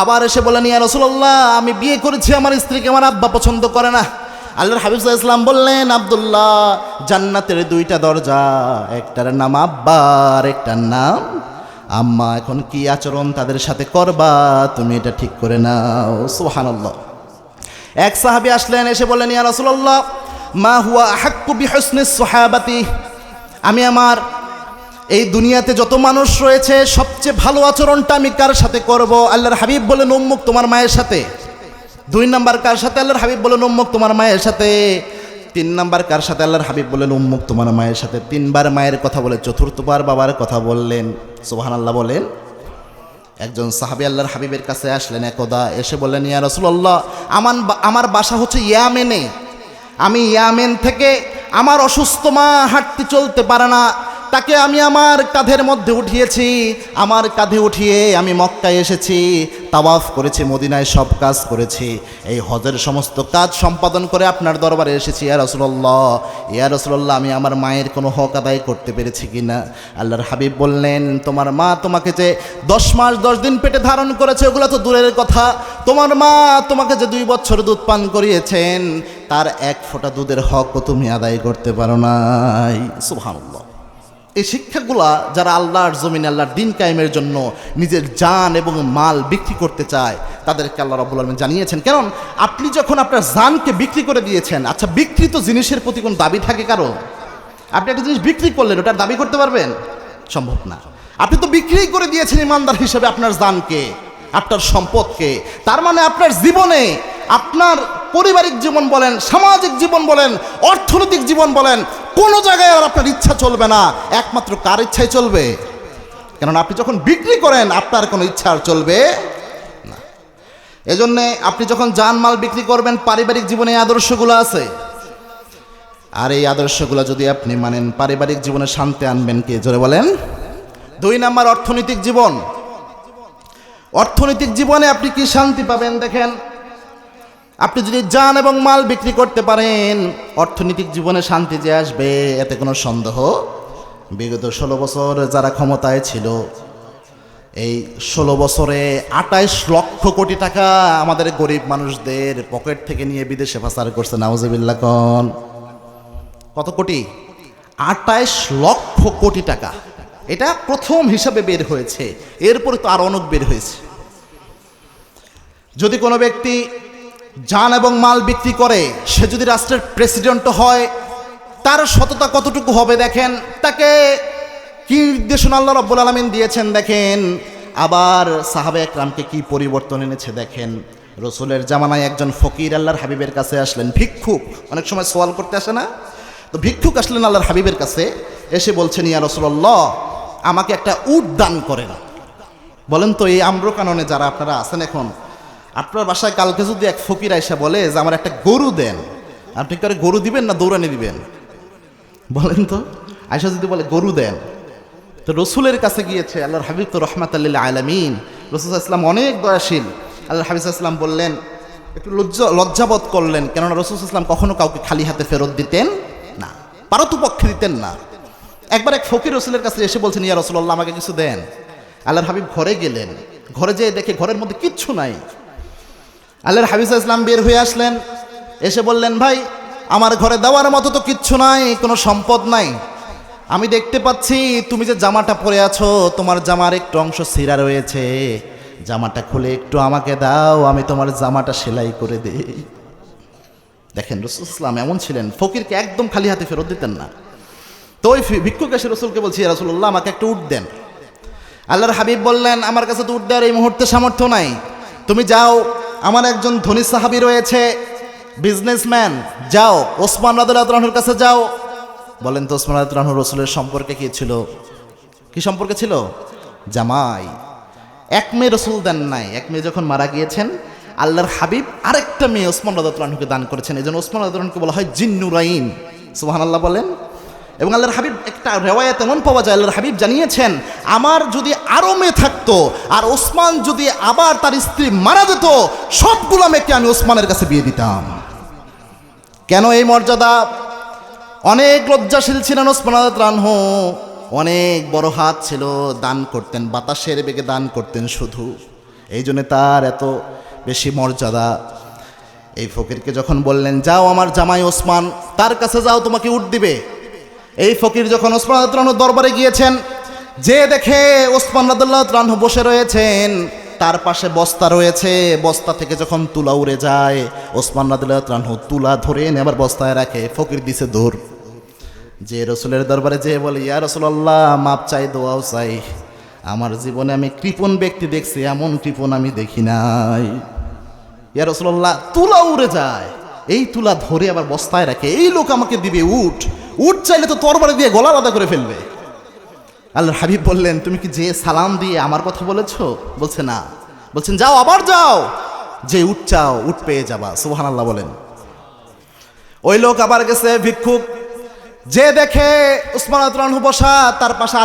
আবার এসে বললেন, ইয়া রাসূলুল্লাহ, আমি বিয়ে করেছি, আমার স্ত্রীকে আমার আব্বা পছন্দ করে না। আল্লাহর হাবিব সাল্লাল্লাহু আলাইহি ওয়াসাল্লাম বললেন, আব্দুল্লাহ, জান্নাতের দুইটা দরজা, একটার নাম আব্বা আর একটার নাম আম্মা। এখন কি আচরণ তাদের সাথে করবা তুমি এটা ঠিক করে নাও। সুবহানাল্লাহ। এক সাহাবী আসলেন, এসে বললেন, ইয়া রাসূলুল্লাহ, মা হুয়া আহাক্কু বিহুসনিস সাহাবাতি, আমি আমার এই দুনিয়াতে যত মানুষ রয়েছে সবচেয়ে ভালো আচরণটা আমি কার সাথে করব? আল্লাহর হাবিব বলেন, উম্মুক, তোমার মায়ের সাথে। 2 নাম্বার কার সাথে? আল্লাহর হাবিব বলেন, উম্মুক, তোমার মায়ের সাথে। 3 নাম্বার কার সাথে? আল্লাহর হাবিব বলেন, উম্মুক, তোমার মায়ের সাথে। 3বার মায়ের কথা বলে 4থবার বাবার কথা বললেন। সুবহানাল্লাহ বলেন। একজন সাহাবী আল্লাহর হাবিবের কাছে আসলেন একদা, এসে বললেন, ইয়া রাসূলুল্লাহ, আমার বাসা হচ্ছে ইয়ামেনে, আমি ইয়ামেন থেকে আমার অসুস্থ মা হাঁটতে চলতে পারে না, তাকে আমি আমার কাঁধের মধ্যে উঠিয়েছি, আমার কাঁধে উঠিয়ে আমি মক্কায় এসেছি, তাওয়াফ করেছি, মদিনায় সব কাজ করেছি, এই হজের সমস্ত কাজ সম্পাদন করে আপনার দরবারে এসেছি। ইয়া রাসূলুল্লাহ, ইয়া রাসূলুল্লাহ, আমি আমার মায়ের কোনো হক আদায় করতে পেরেছি কিনা? আল্লাহর হাবিব বললেন, তোমার মা তোমাকে যে 10 মাস 10 দিন পেটে ধারণ করেছে ওগুলো তো দূরের কথা, তোমার মা তোমাকে যে 2 বছর দুধ পান করিয়েছেন তার 1 ফোঁটা দুধের হকও তুমি আদায় করতে পারো নাই। সুবহানাল্লাহ। এই শিক্ষাগুলা যারা আল্লাহর জমিনে আল্লাহর দিন কায়েমের জন্য নিজের জান এবং মাল বিক্রি করতে চায় তাদেরকে আল্লাহ রাব্বুল আলামিন জানিয়েছেন। কারণ আপনি যখন আপনার জানকে বিক্রি করে দিয়েছেন, আচ্ছা, বিক্রিত জিনিসের প্রতি কোনো দাবি থাকে কারো? আপনি একটা জিনিস বিক্রি করলেন, ওটার দাবি করতে পারবেন? সম্ভব না। আপনি তো বিক্রি করে দিয়েছেন ইমানদার হিসেবে আপনার জানকে, আপনার সম্পদকে। তার মানে আপনার জীবনে, আপনার পারিবারিক জীবন বলেন, সামাজিক জীবন বলেন, অর্থনৈতিক জীবন বলেন, কোনো জায়গায় আর আপনার ইচ্ছা চলবে না, একমাত্র কার ইচ্ছাই চলবে? কেননা আপনি যখন বিক্রি করেন আপনার কোনো ইচ্ছা আর চলবে না। এজন্যে আপনি যখন জানমাল বিক্রি করবেন, পারিবারিক জীবনে এই আদর্শগুলো আছে, আর এই আদর্শগুলো যদি আপনি মানেন, পারিবারিক জীবনে শান্তি আনবেন কে? জোরে বলেন। 2 নাম্বার, অর্থনৈতিক জীবন। অর্থনৈতিক জীবনে আপনি কি শান্তি পাবেন? দেখেন, আপনি যদি জান এবং মাল বিক্রি করতে পারেন, অর্থনৈতিক জীবনে শান্তি যে আসবে এতে কোনো সন্দেহ। বিগত 16 বছর যারা ক্ষমতায় ছিল, এই 16 বছরে 28 লক্ষ কোটি টাকা আমাদের গরিব মানুষদের পকেট থেকে নিয়ে বিদেশে পাচার করছে। নাউজুবিল্লাহ কোন? কত কোটি? 28 লক্ষ কোটি টাকা। এটা প্রথম হিসাবে বের হয়েছে, এরপরে তো আরো অনেক বের হয়েছে। যদি কোনো ব্যক্তি জান এবং মাল বিক্রি করে, সে যদি রাষ্ট্রের প্রেসিডেন্ট হয়, তার সততা কতটুকু হবে দেখেন। তাকে কি নির্দেশনা আল্লাহ রাব্বুল আলামিন দিয়েছেন দেখেন। আবার সাহাবা একরামকে কি পরিবর্তন এনেছে দেখেন। রসুলের জামানায় একজন ফকির আল্লাহর হাবিবের কাছে আসলেন, ভিক্ষুক, অনেক সময় সওয়াল করতে আসে না, তো ভিক্ষুক আসলেন আল্লাহর হাবিবের কাছে, এসে বলছেন, ইয়া রাসূলুল্লাহ, আমাকে একটা উট দান করেন। বলেন তো, এই আম্রকাননে যারা আপনারা আছেন এখন, আপনার বাসায় কালকে যদি এক ফকির আয়সা বলে যে আমার একটা গরু দেন, আপনি কি গরু দিবেন না দৌড়ানি দিবেন? বলেন তো, আয়সা যদি বলে গরু দেন, তো রসুলের কাছে গিয়েছে আল্লাহর হাবিব, তো রহমাতাল লিল আলামিন, রাসূল ইসলাম অনেক দয়াশীল। আল্লাহর হাবিব ইসলাম বললেন, একটু লজ্জাবোধ করলেন, কেননা রাসূল ইসলাম কখনো কাউকে খালি হাতে ফেরত দিতেন না, পারতপক্ষে দিতেন না। একবার এক ফকির রসুলের কাছে এসে বলছেন, ইয়া রাসূলুল্লাহ, আমাকে কিছু দেন। আল্লাহর হাবিব ঘরে গেলেন, ঘরে যেয়ে দেখে ঘরের মধ্যে কিচ্ছু নাই। আল্লাহর হাবিব ইসলাম বের হয়ে আসলেন, এসে বললেন, ভাই, আমার ঘরে দেওয়ার মতো তো কিচ্ছু নাই, কোনো সম্পদ নাই। আমি দেখতে পাচ্ছি তুমি যে জামাটা পরে আছো, তোমার জামার একটু অংশ ছিঁড়া রয়েছে, জামাটা খুলে একটু আমাকে দাও, আমি তোমার জামাটা সেলাই করে দেই। দেখেন, রাসূল ইসলাম এমন ছিলেন, ফকিরকে একদম খালি হাতে ফেরত দিতেন না। তো ওই ভিক্ষুক এসে রসুলকে বলছি, ইয়া রাসূলুল্লাহ, আমাকে একটা উট দেন। আল্লাহর হাবিব বললেন, আমার কাছে তো উট দেওয়ার এই মুহূর্তে সামর্থ্য নাই, তুমি যাও, আমার একজন ধনী সাহাবী রয়েছে, বিজনেসম্যান, যাও ওসমান রাদিয়াল্লাহু আনহুর কাছে যাও। বলেন তো ওসমান রাদিয়াল্লাহু আনহু রসুলের সম্পর্কে কি ছিল? কি সম্পর্কে ছিল? জামাই। এক মেয়ে রসুল দেন নাই। এক মেয়ে যখন মারা গিয়েছেন, আল্লাহর হাবিব আরেকটা মেয়ে ওসমান রাদিয়াল্লাহু আনহুকে দান করেছেন। এই জন্য ওসমান রাদিয়াল্লাহু আনহুকে বলা হয় জিন্নুরাইন। সুবহানাল্লাহ বলেন। এবং আল্লাহর হাবিব একটা রেওয়ায়াত এমন পাওয়া যায়, আল্লাহর হাবিব জানিয়েছেন, আমার যদি আরও মেয়ে থাকতো আর ওসমান যদি আবার তার স্ত্রী মারা যেত, সবগুলো মেয়েকে আমি ওসমানের কাছে বিয়ে দিতাম। কেন এই মর্যাদা? অনেক লজ্জাশীল ছিলেন ওসমান রাদিয়াল্লাহু আনহু, অনেক বড় হাত ছিল, দান করতেন, বাতাসের বেগে দান করতেন শুধু। এই জন্য তার এত বেশি মর্যাদা। এই ফকিরকে যখন বললেন, যাও আমার জামাই ওসমান, তার কাছে যাও, তোমাকে উট দিবে। এই ফকির যখন ওসমান রাদিয়াল্লাহু আনহুর দরবারে গিয়েছেন, যে দেখে ওসমান রাদিয়াল্লাহু আনহু বসে রয়েছেন, তার পাশে বস্তা রয়েছে, বস্তা থেকে যখন তুলা উড়ে যায়, ওসমান রাদিয়াল্লাহু আনহু তুলা ধরে এনে আবার বস্তায় রাখে। ফকির দিছে দৌড়, যে রসুলের দরবারে যেয়ে বলে, ইয়া রাসূলুল্লাহ, মাপ চাই, দোয়াও চাই, আমার জীবনে আমি কৃপণ ব্যক্তি দেখছি, এমন কৃপণ আমি দেখি নাই। ইয়া রাসূলুল্লাহ, তুলা উড়ে যায়, এই তুলা ধরে আবার বস্তায় রাখে, এই লোক আমাকে দিবে উট, উট চাইলে তো তরবারি দিয়ে গলা আলাদা করে ফেলবে। আল্লাহর হাবিব বললেন, তুমি কি যে সালাম দিয়ে আমার কথা বলেছো? বলছে না। বলছেন, যাও, আবার যাও, যে উট চাও উট পেয়ে যাবা। সুবহানাল্লাহ বলেন। ওই লোক আবার গেছে, ভিক্ষুক, যে দেখে ওসমান রাদিয়াল্লাহু আনহু বসা, তার পাশে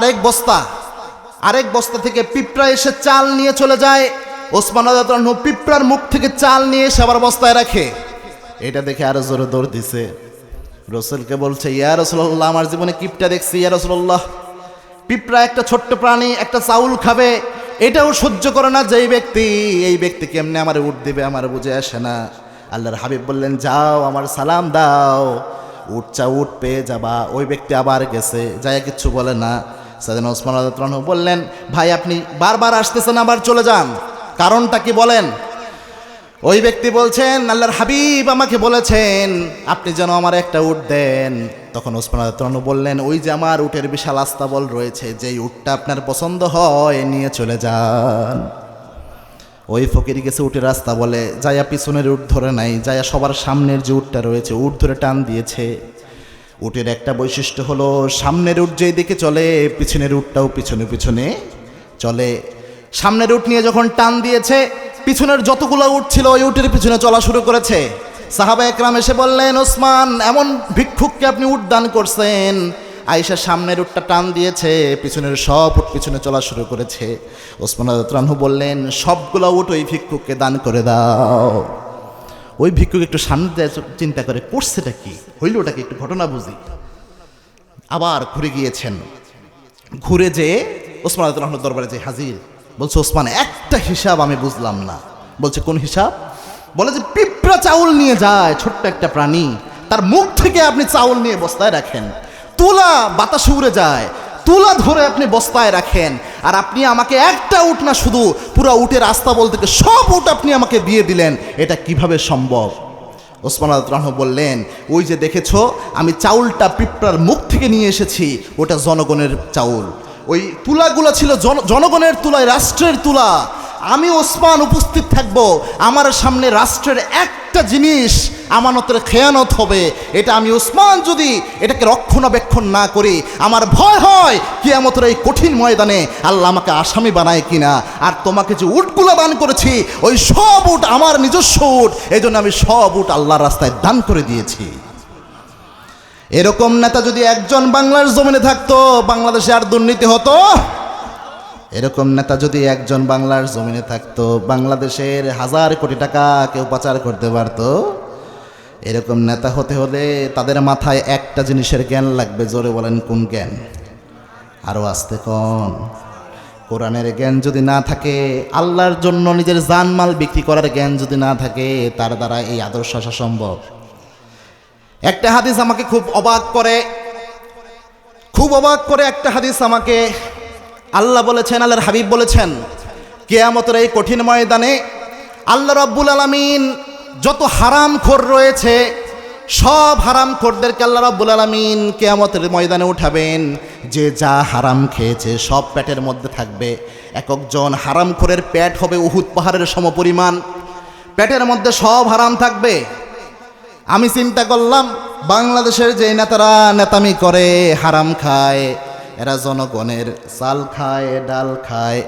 আরেক বস্তা থেকে পিঁপড়া এসে চাল নিয়ে চলে যায়। ওসমান রাদিয়াল্লাহু আনহু পিঁপড়ার মুখ থেকে চাল নিয়ে এসে আবার বস্তায় রাখে। এটা দেখে আরো জোরে দৌড় দিছে, রসুলকে বলছে, ইয়া রাসূলুল্লাহ, আমার জীবনে কিপটা দেখছি, ইয়া রাসূলুল্লাহ, পিঁপড়া একটা ছোট্ট প্রাণী, একটা চাউল খাবে, এটাও সহ্য করে না যেই ব্যক্তি, এই ব্যক্তি কেমনে আমার উট দিবে, আমার বুঝে আসে না। আল্লাহর হাবিব বললেন, যাও, আমার সালাম দাও, উট চাও উট পেয়ে যাবা। ওই ব্যক্তি আবার গেছে, যাই কিচ্ছু বলে না। সাইয়েদনা ওসমান রাদিয়াল্লাহু আনহু বললেন, ভাই আপনি বারবার আসতেছেন, আবার চলে যান, কারণটা কি বলেন? ওই ব্যক্তি বলছেন, আল্লাহর হাবিব আমাকে বলেছেন আপনি যেন আমার একটা উট দেন। তখন ওসমান রাদিয়াল্লাহু আনহু বললেন, ওই যে আমার উটের বিশাল আস্তাবল রয়েছে, যেই উটটা আপনার পছন্দ হয় নিয়ে চলে যান। ওই ফকির গেছে উটের রাস্তা বলে, যাইয়া পিছনের উট ধরে নাই, যাইয়া সবার সামনের যে উটটা রয়েছে উট ধরে টান দিয়েছে। উটের একটা বৈশিষ্ট্য হলো, সামনের উট যেই দিকে চলে, পিছনের উটটাও পিছনে পিছনে চলে। সামনের উট নিয়ে যখন টান দিয়েছে, পিছনের যতগুলো উট ছিল ওই উটের পিছনে চলা শুরু করেছে। সাহাবা একরাম এসে বললেন, ওসমান, এমন ভিক্ষুককে আপনি উট দান করছেন। আয়েশা সামনের উটটা টান দিয়েছে, পিছনের সব উট পিছনে চলা শুরু করেছে। ওসমান রাদিয়াল্লাহু আনহু বললেন, সবগুলো উট ওই ভিক্ষুককে দান করে দাও। ওই ভিক্ষুক একটু সামনে দিয়ে চিন্তা করে, করছেটা কি, হইল ওটাকে একটু ঘটনা বুঝি। আবার ঘুরে গিয়েছেন, ঘুরে যেয়ে ওসমান রাদিয়াল্লাহু আনহুর দরবারে যে হাজির, বলছে, ওসমান, একটা হিসাব আমি বুঝলাম না। বলছে, কোন হিসাব? বলে যে পিঁপড়া চাউল নিয়ে যায়, ছোট্ট একটা প্রাণী, তার মুখ থেকে আপনি চাউল নিয়ে বস্তায় রাখেন, তুলা বাতাসে উড়ে যায়, তুলা ধরে আপনি বস্তায় রাখেন, আর আপনি আমাকে একটা উট না, শুধু পুরো উটের আস্তাবল থেকে সব উট আপনি আমাকে দিয়ে দিলেন, এটা কিভাবে সম্ভব? ওসমান রাদিয়াল্লাহু আনহু বললেন, ওই যে দেখেছো, আমি চাউলটা পিঁপড়ার মুখ থেকে নিয়ে এসেছি, ওটা জনগণের চাউল। ওই তুলাগুলো ছিল জনগণের তুলায়, রাষ্ট্রের তুলা। আমি ওসমান উপস্থিত থাকব, আমার সামনে রাষ্ট্রের একটা জিনিস আমানতের খেয়ানত হবে, এটা আমি ওসমান যদি এটাকে রক্ষণাবেক্ষণ না করি, আমার ভয় হয় কিয়ামতের এই কঠিন ময়দানে আল্লাহ আমাকে আসামি বানায় কিনা। আর তোমাকে যে উটগুলো দান করেছি, ওই সব উট আমার নিজস্ব উট, এই জন্য আমি সব উট আল্লাহর রাস্তায় দান করে দিয়েছি। এরকম নেতা যদি একজন বাংলার জমিনে থাকতো, বাংলাদেশে আর দুর্নীতি হতো? এরকম নেতা যদি একজন বাংলার জমিনে থাকতো, বাংলাদেশের 1000 কোটি টাকা কেউ পাচার করতে পারতো? এরকম নেতা হতে হলে তাদের মাথায় একটা জিনিসের জ্ঞান লাগবে। জোরে বলেন, কোন জ্ঞান? আরো আস্তে কোন? কোরআনের জ্ঞান যদি না থাকে, আল্লাহর জন্য নিজের জানমাল বিক্রি করার জ্ঞান যদি না থাকে, তার দ্বারা এই আদর্শ আসা সম্ভব? একটা হাদিস আমাকে খুব অবাক করে একটা হাদিস আমাকে আল্লাহ বলেছেন, আল্লাহর হাবিব বলেছেন, কিয়ামতের এই কঠিন ময়দানে আল্লাহ রাব্বুল আলামিন যত হারামখোর রয়েছে, সব হারামখোরদেরকে আল্লাহ রাব্বুল আলামিন কিয়ামতের ময়দানে উঠাবেন। যে যা হারাম খেয়েছে সব পেটের মধ্যে থাকবে। এক একজন হারামখোরের পেট হবে উহুদ পাহাড়ের সমপরিমাণ, পেটের মধ্যে সব হারাম থাকবে। আমি চিন্তা করলাম বাংলাদেশের যে নেতারা নেতামি করে, হারাম খায়, এরা জনগণের চাল খায়, ডাল খায়,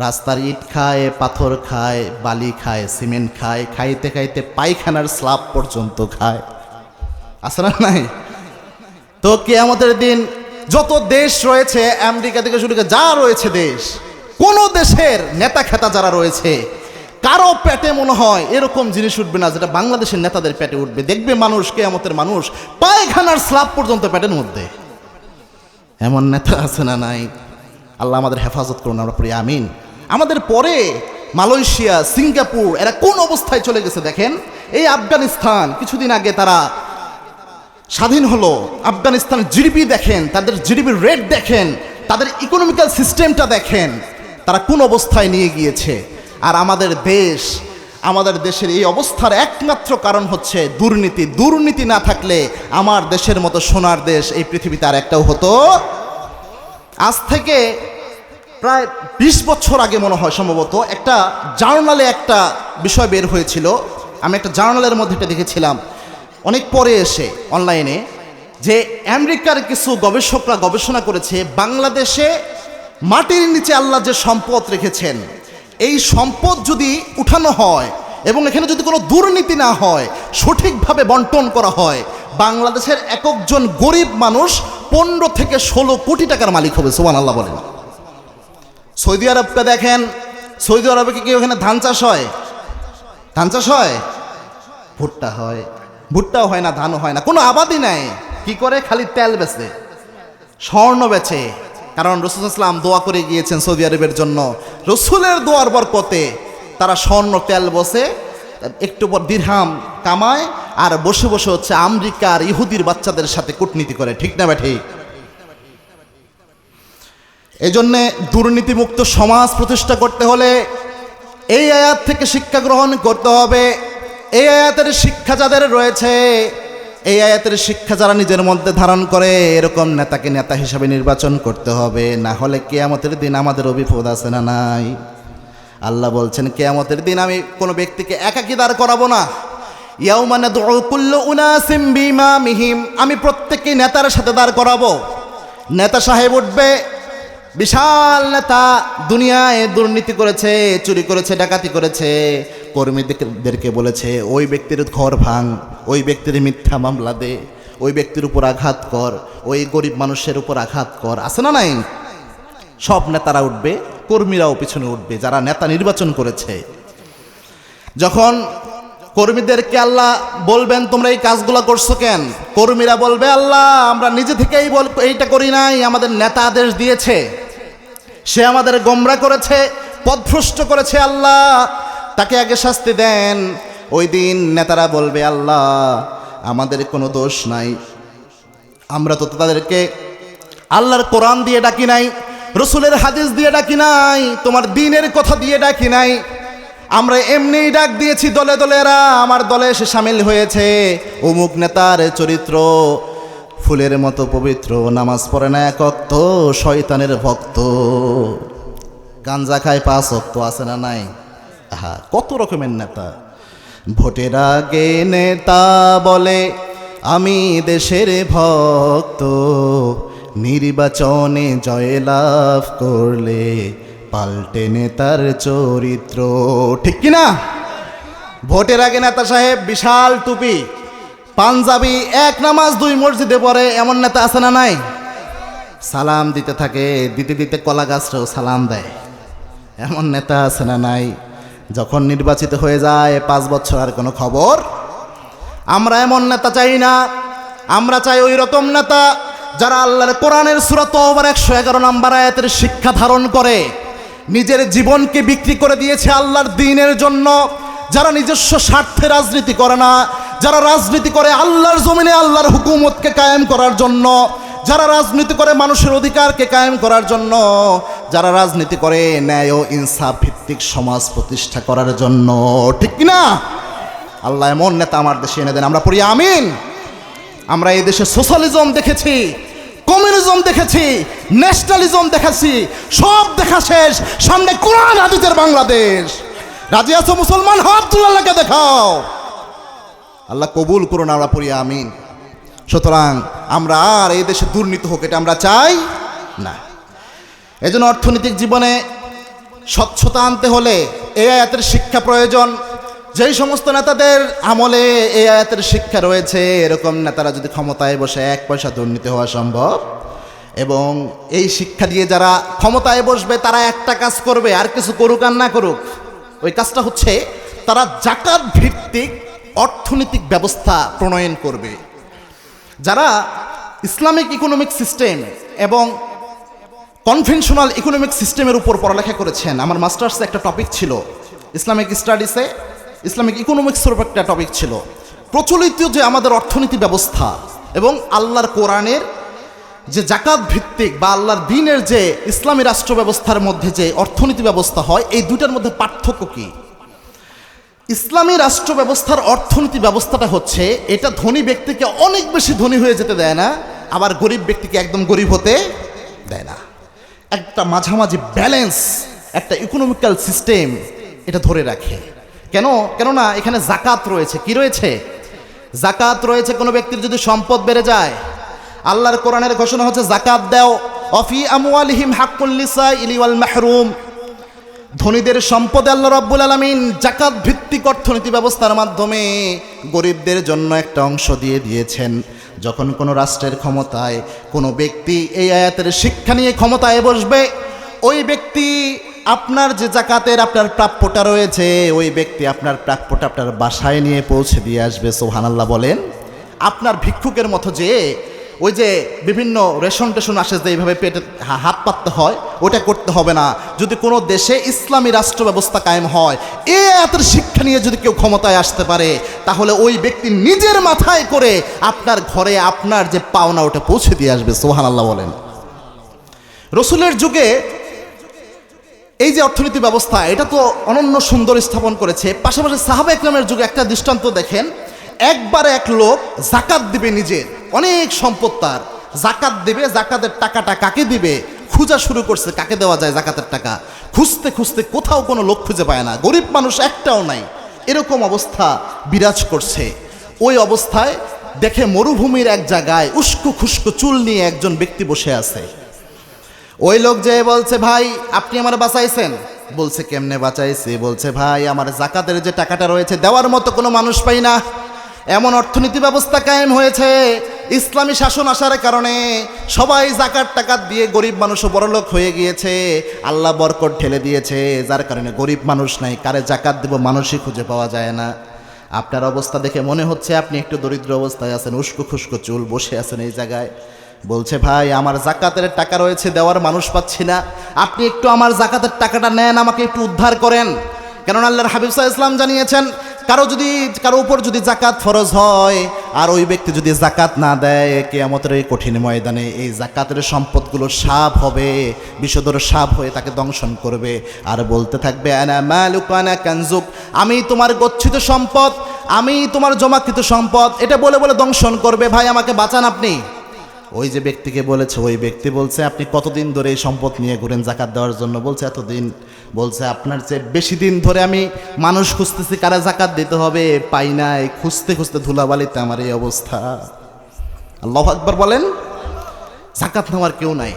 রাস্তার ইট খায়, পাথর খায়, বালি খায়, সিমেন্ট খায়, খাইতে খাইতে পায়খানার স্ল্যাব পর্যন্ত খায়, আছে না নাই? তো কিয়ামতের দিন যত দেশ রয়েছে, আমেরিকা থেকে শুরু করে যা রয়েছে দেশ, কোন দেশের নেতা খেতা যারা রয়েছে, কারো পেটে মনে হয় এরকম জিনিস উঠবে না যেটা বাংলাদেশের নেতাদের পেটে উঠবে। দেখবে মানুষ, কিয়ামতের মানুষ পায়খানার স্ল্যাব পর্যন্ত পেটের মধ্যে। এমন নেতা আছে না নাই? আল্লাহ আমাদের হেফাজত করুন, আমরা পড়ি আমিন। আমাদের পরে মালয়েশিয়া, সিঙ্গাপুর, এরা কোন অবস্থায় চলে গেছে দেখেন। এই আফগানিস্তান কিছুদিন আগে তারা স্বাধীন হলো। আফগানিস্তানের জিডিপি দেখেন, তাদের জিডিপির রেট দেখেন, তাদের ইকোনমিক্যাল সিস্টেমটা দেখেন, তারা কোন অবস্থায় নিয়ে গিয়েছে। আর আমাদের দেশ, আমাদের দেশের এই অবস্থার একমাত্র কারণ হচ্ছে দুর্নীতি। দুর্নীতি না থাকলে আমার দেশের মতো সোনার দেশ এই পৃথিবীতে আর একটাও হতো। আজ থেকে প্রায় 20 বছর আগে মনে হয় সম্ভবত একটা জার্নালে একটা বিষয় বের হয়েছিল। আমি একটা জার্নালের মধ্যে এটা দেখেছিলাম অনেক পরে এসে অনলাইনে, যে আমেরিকার কিছু গবেষকরা গবেষণা করেছে বাংলাদেশে মাটির নিচে আল্লাহ যে সম্পদ রেখেছেন, এই সম্পদ যদি উঠানো হয় এবং এখানে যদি কোনো দুর্নীতি না হয়, সঠিকভাবে বন্টন করা হয়, বাংলাদেশের একজন গরিব মানুষ 15 থেকে 16 কোটি টাকার মালিক হবে। সুবহানাল্লাহ বলেন। সৌদি আরবকে দেখেন, সৌদি আরবে কি ওখানে ধান চাষ হয়? ধান চাষ হয়? ভুট্টা হয়? ভুট্টাও হয় না, ধানও হয় না, কোনো আবাদই নাই। কি করে? খালি তেল বেচে, স্বর্ণ বেচে। কারণ রাসূল সাল্লাল্লাহু আলাইহি ওয়াসাল্লাম দোয়া করে গিয়েছেন সৌদি আরবের জন্য, রসুলের দোয়ার বরকতে তারা স্বর্ণ তেল বসে একটু পর দিরহাম কামায়, আর বসে বসে হচ্ছে আমেরিকার ইহুদির বাচ্চাদের সাথে কূটনীতি করে। ঠিক না ঠিক? এই জন্যে দুর্নীতিমুক্ত সমাজ প্রতিষ্ঠা করতে হলে এই আয়াত থেকে শিক্ষা গ্রহণ করতে হবে। এই আয়াতের শিক্ষা যাদের রয়েছে, এই আয়াতের শিক্ষা যারা নিজের মধ্যে ধারণ করে, এরকম নেতাকে নেতা হিসাবে নির্বাচন করতে হবে। না হলে কিয়ামতের দিন আমাদের বিপদ আছে না নাই? আল্লাহ বলছেন কিয়ামতের দিন আমি কোনো ব্যক্তিকে একাকী দাঁড় করাবো না। ইয়াউমা নাদউ কুল্লু উনাসিম বিইমামিহিম, আমি প্রত্যেককে নেতার সাথে দাঁড় করাবো। নেতা সাহেব উঠবে, বিশাল নেতা, দুনিয়ায় দুর্নীতি করেছে, চুরি করেছে, ডাকাতি করেছে, কর্মীদেরকে বলেছে ওই ব্যক্তির ঘর ভাঙ, ওই ব্যক্তির মিথ্যা মামলা দে, ওই ব্যক্তির উপর আঘাত কর, ওই গরিব মানুষের উপর আঘাত কর, আছে না নাই? সব নেতারা উঠবে, কর্মীরাও পিছনে উঠবে যারা নেতা নির্বাচন করেছে। যখন কর্মীদেরকে আল্লাহ বলবেন তোমরা এই কাজগুলো করছো কেন, কর্মীরা বলবে আল্লাহ আমরা নিজে থেকেই এইটা করি নাই, আমাদের নেতা আদেশ দিয়েছে, সে আমাদের গোমরা করেছে, পথভ্রষ্ট করেছে, আল্লাহ তাকে আগে শাস্তি দেন। ওই দিন নেতারা বলবে আল্লাহ আমাদের কোনো দোষ নাই, আমরা তো তাদেরকে আল্লাহর কোরআন দিয়ে ডাকি নাই, রসুলের হাদিস দিয়ে ডাকি নাই, তোমার দ্বীনের কথা দিয়ে ডাকি নাই, আমরা এমনিই ডাক দিয়েছি দলে দলে, এরা আমার দলে এসে সামিল হয়েছে। অমুক নেতার চরিত্র ফুলের মতো পবিত্র, নামাজ পড়ে না এক ওয়াক্ত, শয়তানের ভক্ত, গাঞ্জা খায় 5 ওয়াক্ত, আছে না নাই? হ্যাঁ, কত রকমের নেতা। ভোটের আগে নেতা বলে আমি দেশের ভক্ত, নির্বাচনে জয়লাভ করলে পাল্টে নেতার চরিত্র। ঠিক কিনা? ভোটের আগে নেতা সাহেব বিশাল টুপি, পাঞ্জাবি, 1 নামাজ 2 মসজিদে পড়ে, এমন নেতা আছে না নাই? সালাম দিতে থাকে, দিতে দিতে কলা গাছটাও সালাম দেয়, এমন নেতা আছে না নাই? যখন নির্বাচিত হয়ে যায় 5 বছর আর কোনো খবর। আমরা এমন নেতা চাই না, আমরা চাই ওই রকম নেতা যারা আল্লাহর কোরআনের সূরা তাওবার 111 নম্বর আয়াতের শিক্ষা ধারণ করে, নিজের জীবনকে বিক্রি করে দিয়েছে আল্লাহর দ্বীনের জন্য, যারা নিজস্ব স্বার্থে রাজনীতি করে না, যারা রাজনীতি করে আল্লাহর জমিনে আল্লাহর হুকুমতকে কায়েম করার জন্য, যারা রাজনীতি করে মানুষের অধিকারকে কায়েম করার জন্য, যারা রাজনীতি করে ন্যায় ও ইনসাফ ভিত্তিক সমাজ প্রতিষ্ঠা করার জন্য। ঠিক কিনা? আল্লাহ এমন নেতা আমার দেশে এনে দেন, আমরা পড়ি আমিন। আমরা এই দেশে সোশ্যালিজম দেখেছি, কমিউনিজম দেখেছি, ন্যাশনালিজম দেখেছি, সব দেখা শেষ, সামনে কোরআন হাদিসের বাংলাদেশ। রাজি আছো মুসলমান? হাত তুলে আল্লাহকে দেখাও। আল্লাহ কবুল করুন, আমরা পড়ি আমিন। সুতরাং আমরা আর এই দেশে দুর্নীতি হোক এটা আমরা চাই না। এই জন্য অর্থনৈতিক জীবনে স্বচ্ছতা আনতে হলে এই আয়াতের শিক্ষা প্রয়োজন। যেই সমস্ত নেতাদের আমলে এই আয়াতের শিক্ষা রয়েছে, এরকম নেতারা যদি ক্ষমতায় বসে এক পয়সা দুর্নীতি হওয়া সম্ভব। এবং এই শিক্ষা দিয়ে যারা ক্ষমতায় বসবে তারা একটা কাজ করবে, আর কিছু করুক আর না করুক, ওই কাজটা হচ্ছে তারা জাকাত ভিত্তিক অর্থনৈতিক ব্যবস্থা প্রণয়ন করবে। যারা ইসলামিক ইকোনমিক সিস্টেম এবং কনভেনশনাল ইকোনমিক সিস্টেমের উপর পড়ালেখা করেছেন, আমার মাস্টার্সে একটা টপিক ছিল ইসলামিক স্টাডিসে ইসলামিক ইকোনমিক্সের উপর একটা টপিক ছিল। প্রচলিত যে আমাদের অর্থনীতি ব্যবস্থা এবং আল্লাহর কোরআনের যে জাকাত ভিত্তিক বা আল্লাহর দ্বীনের যে ইসলামী রাষ্ট্র ব্যবস্থার মধ্যে যে অর্থনীতি ব্যবস্থা হয়, এই দুইটার মধ্যে পার্থক্য কি? ইসলামী রাষ্ট্র ব্যবস্থার অর্থনীতি ব্যবস্থাটা হচ্ছে এটা ধনী ব্যক্তিকে অনেক বেশি ধনী হয়ে যেতে দেয় না, আবার গরিব ব্যক্তিকে একদম গরিব হতে দেয় না। একটা মাঝামাঝি ব্যালেন্স একটা ইকোনমিক্যাল সিস্টেম এটা ধরে রাখে। কেননা এখানে জাকাত রয়েছে। কি রয়েছে? জাকাত রয়েছে। কোনো ব্যক্তির যদি সম্পদ বেড়ে যায়, আল্লাহর কোরআনের ঘোষণা হচ্ছে জাকাত দাও, অফি আমওয়ালিহিম হাক্কুল লিসাইলি ওয়াল মাহরুম। ধনীদের সম্পদে আল্লাহ রাব্বুল আলামিন জাকাত ভিত্তিক অর্থনীতি ব্যবস্থার মাধ্যমে গরিবদের জন্য একটা অংশ দিয়ে দিয়েছেন। যখন কোনো রাষ্ট্রের ক্ষমতায় কোনো ব্যক্তি এই আয়াতের শিক্ষা নিয়ে ক্ষমতায় বসবে, ওই ব্যক্তি আপনার যে জাকাতের আপনার প্রাপ্যটা রয়েছে, ওই ব্যক্তি আপনার প্রাপ্যটা আপনার বাসায় নিয়ে পৌঁছে দিয়ে আসবে। সুবহানাল্লাহ বলেন। আপনার ভিক্ষুকের মতো যে ওই যে বিভিন্ন রেশন টেশন আসে যে এইভাবে পেটে হাত পাততে হয়, ওটা করতে হবে না। যদি কোনো দেশে ইসলামী রাষ্ট্র ব্যবস্থা কায়েম হয়, এই আয়াতের শিক্ষা নিয়ে যদি কেউ ক্ষমতায় আসতে পারে, তাহলে ওই ব্যক্তি নিজের মাথায় করে আপনার ঘরে আপনার যে পাওনা ওটা পৌঁছে দিয়ে আসবে। সুবহানাল্লাহ বলেন। রসুলের যুগে এই যে অর্থনীতি ব্যবস্থা, এটা তো অনন্য সুন্দর স্থাপন করেছে। পাশাপাশি সাহাবা একরামের যুগে একটা দৃষ্টান্ত দেখেন। একবার এক লোক জাকাত দিবে, নিজের অনেক সম্পদ তার, জাকাত দিবে। জাকাতের টাকাটা কাকে দিবে খোঁজা শুরু করছে, কাকে দেওয়া যায় জাকাতের টাকা। খুঁজতে খুঁজতে কোথাও কোনো লোক খুঁজে পায় না, গরিব মানুষ একটাও নাই। এরকম অবস্থা বিরাজ করছে। ওই অবস্থায় দেখে মরুভূমির এক জায়গায় উস্কো খুস্কো চুল নিয়ে একজন ব্যক্তি বসে আছে। ওই লোক যে বলছে, ভাই আপনি আমার বাঁচাইছেন। বলছে, কেমনে বাঁচাইছি? বলছে, ভাই আমার জাকাতের যে টাকাটা রয়েছে দেওয়ার মতো কোনো মানুষ পাই না। এমন অর্থনীতি ব্যবস্থা কায়েম হয়েছে, ইসলামী শাসন আসার কারণে সবাই জাকাত টাকাত দিয়ে গরিব মানুষও বড়লোক হয়ে গিয়েছে। আল্লাহ বরকত ঠেলে দিয়েছে, যার কারণে গরিব মানুষ নাই, কারে জাকাত দেব মানুষই খুঁজে পাওয়া যায় না। আপনার অবস্থা দেখে মনে হচ্ছে আপনি একটু দরিদ্র অবস্থায় আছেন, উস্কো খুস্কো চুল, বসে আছেন এই জায়গায়। বলছে, ভাই আমার জাকাতের টাকা রয়েছে, দেওয়ার মানুষ পাচ্ছি না, আপনি একটু আমার জাকাতের টাকাটা নেন, আমাকে একটু উদ্ধার করেন। কেননা আল্লাহর হাবিব সাল্লাল্লাহু আলাইহি ওয়াসাল্লাম জানিয়েছেন, কারো উপর যদি জাকাত ফরজ হয় আর ওই ব্যক্তি যদি জাকাত না দেয়, কিয়ামতের এই কঠিন ময়দানে এই জাকাতের সম্পদগুলো সাপ হবে, বিষধর সাপ হয়ে তাকে দংশন করবে আর বলতে থাকবে, আনা মালুক আনা কানজুক, আমি তোমার গচ্ছিত সম্পদ, আমি তোমার জমাকৃত সম্পদ, এটা বলে বলে দংশন করবে। ভাই আমাকে বাঁচান আপনি। ওই যে ব্যক্তিকে বলেছে, ওই ব্যক্তি বলছে, আপনি কতদিন ধরে এই সম্পদ নিয়ে ঘুরেন জাকাত দেওয়ার জন্য? বলছে, এতদিন। বলছে, আপনার চেয়ে বেশি দিন ধরে আমি মানুষ খুঁজতেছি কারা জাকাত দিতে হবে, পাই নাই, খুঁজতে খুঁজতে ধুলাবালিতে আমার এই অবস্থা। আল্লাহু আকবার বলেন। জাকাত নেওয়ার কেউ নাই।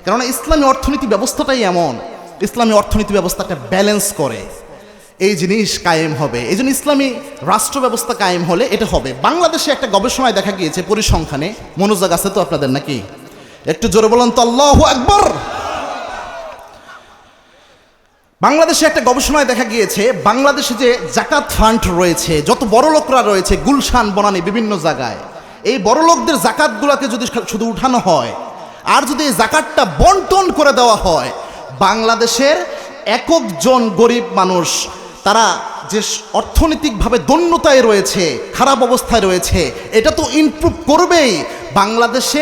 কেননা ইসলামী অর্থনীতি ব্যবস্থাটাই এমন, ইসলামী অর্থনীতি ব্যবস্থাটা ব্যালেন্স করে, এই জিনিস কায়েম হবে। এই জন্য ইসলামী রাষ্ট্র ব্যবস্থা কায়েম হলে এটা হবে। বাংলাদেশে একটা গবেষণায় দেখা গিয়েছে, পরিসংখ্যানে, মনোযোগ আছে তো আপনাদের নাকি? একটু জোরে বলুন তো আল্লাহু আকবার। বাংলাদেশে একটা গবেষণায় দেখা গিয়েছে, বাংলাদেশে যে জাকাত ফান্ড রয়েছে, যত বড় লোকরা রয়েছে গুলশান বনানী বিভিন্ন জায়গায়, এই বড় লোকদের জাকাতগুলোকে যদি শুধু উঠানো হয় আর যদি এই জাকাতটা বন্টন করে দেওয়া হয়, বাংলাদেশের একজন গরিব মানুষ তারা যে অর্থনৈতিকভাবে দৈন্যতায় রয়েছে, খারাপ অবস্থায় রয়েছে, এটা তো ইমপ্রুভ করবেই। বাংলাদেশে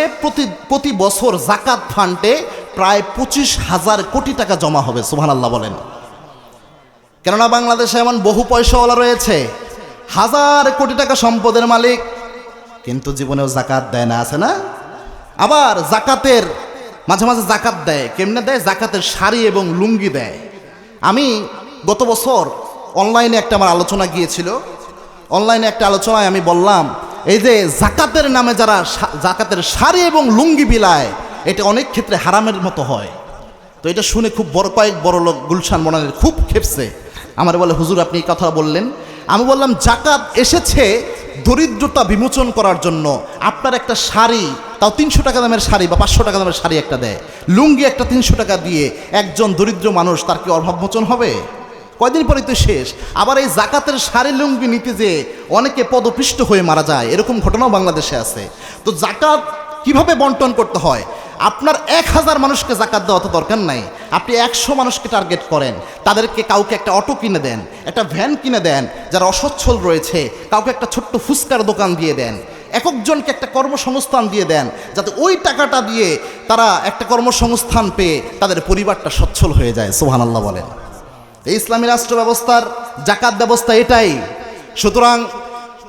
প্রতি বছর জাকাত ফান্ডে প্রায় 25,000 কোটি টাকা জমা হবে। সুবহানাল্লাহ বলেন। কেননা বাংলাদেশে এমন বহু পয়সাওয়ালা রয়েছে, হাজার কোটি টাকা সম্পদের মালিক, কিন্তু জীবনেও জাকাত দেয় না, আছে না? আবার জাকাতের মাঝে মাঝে জাকাত দেয়। কেমনে দেয়? জাকাতের শাড়ি এবং লুঙ্গি দেয়। আমি গত বছর অনলাইনে একটা আমার আলোচনা গিয়েছিল, অনলাইনে একটা আলোচনায় আমি বললাম, এই যে জাকাতের নামে যারা জাকাতের শাড়ি এবং লুঙ্গি বিলায়, এটা অনেক ক্ষেত্রে হারামের মতো হয়। তো এটা শুনে খুব কয়েক বড় লোক গুলশান মনানের খুব খেপছে। আমার বলে, হুজুর আপনি এই কথা বললেন? আমি বললাম, জাকাত এসেছে দরিদ্রতা বিমোচন করার জন্য। আপনার একটা শাড়ি, তাও 300 টাকা দামের শাড়ি বা 500 টাকা দামের শাড়ি একটা দেয়, লুঙ্গি একটা 300 টাকা দিয়ে একজন দরিদ্র মানুষ, তার কি অভাবমোচন হবে? কয়দিন পরে তো শেষ। আবার এই জাকাতের শাড়ি লুঙ্গি নিতে যে অনেকে পদপিষ্ট হয়ে মারা যায়, এরকম ঘটনাও বাংলাদেশে আছে। তো জাকাত কিভাবে বন্টন করতে হয়? আপনার 1000 মানুষকে জাকাত দেওয়া তো দরকার নাই, আপনি 100 মানুষকে টার্গেট করেন, তাদেরকে কাউকে একটা অটো কিনে দেন, একটা ভ্যান কিনে দেন, যারা অসচ্ছল রয়েছে কাউকে একটা ছোট্ট ফুচকার দোকান দিয়ে দেন, একজনকে একটা কর্মসংস্থান দিয়ে দেন, যাতে ওই টাকাটা দিয়ে তারা একটা কর্মসংস্থান পেয়ে তাদের পরিবারটা সচ্ছল হয়ে যায়। সুবহানাল্লাহ বলেন। এই ইসলামী রাষ্ট্র ব্যবস্থার জাকাত ব্যবস্থা এটাই। সুতরাং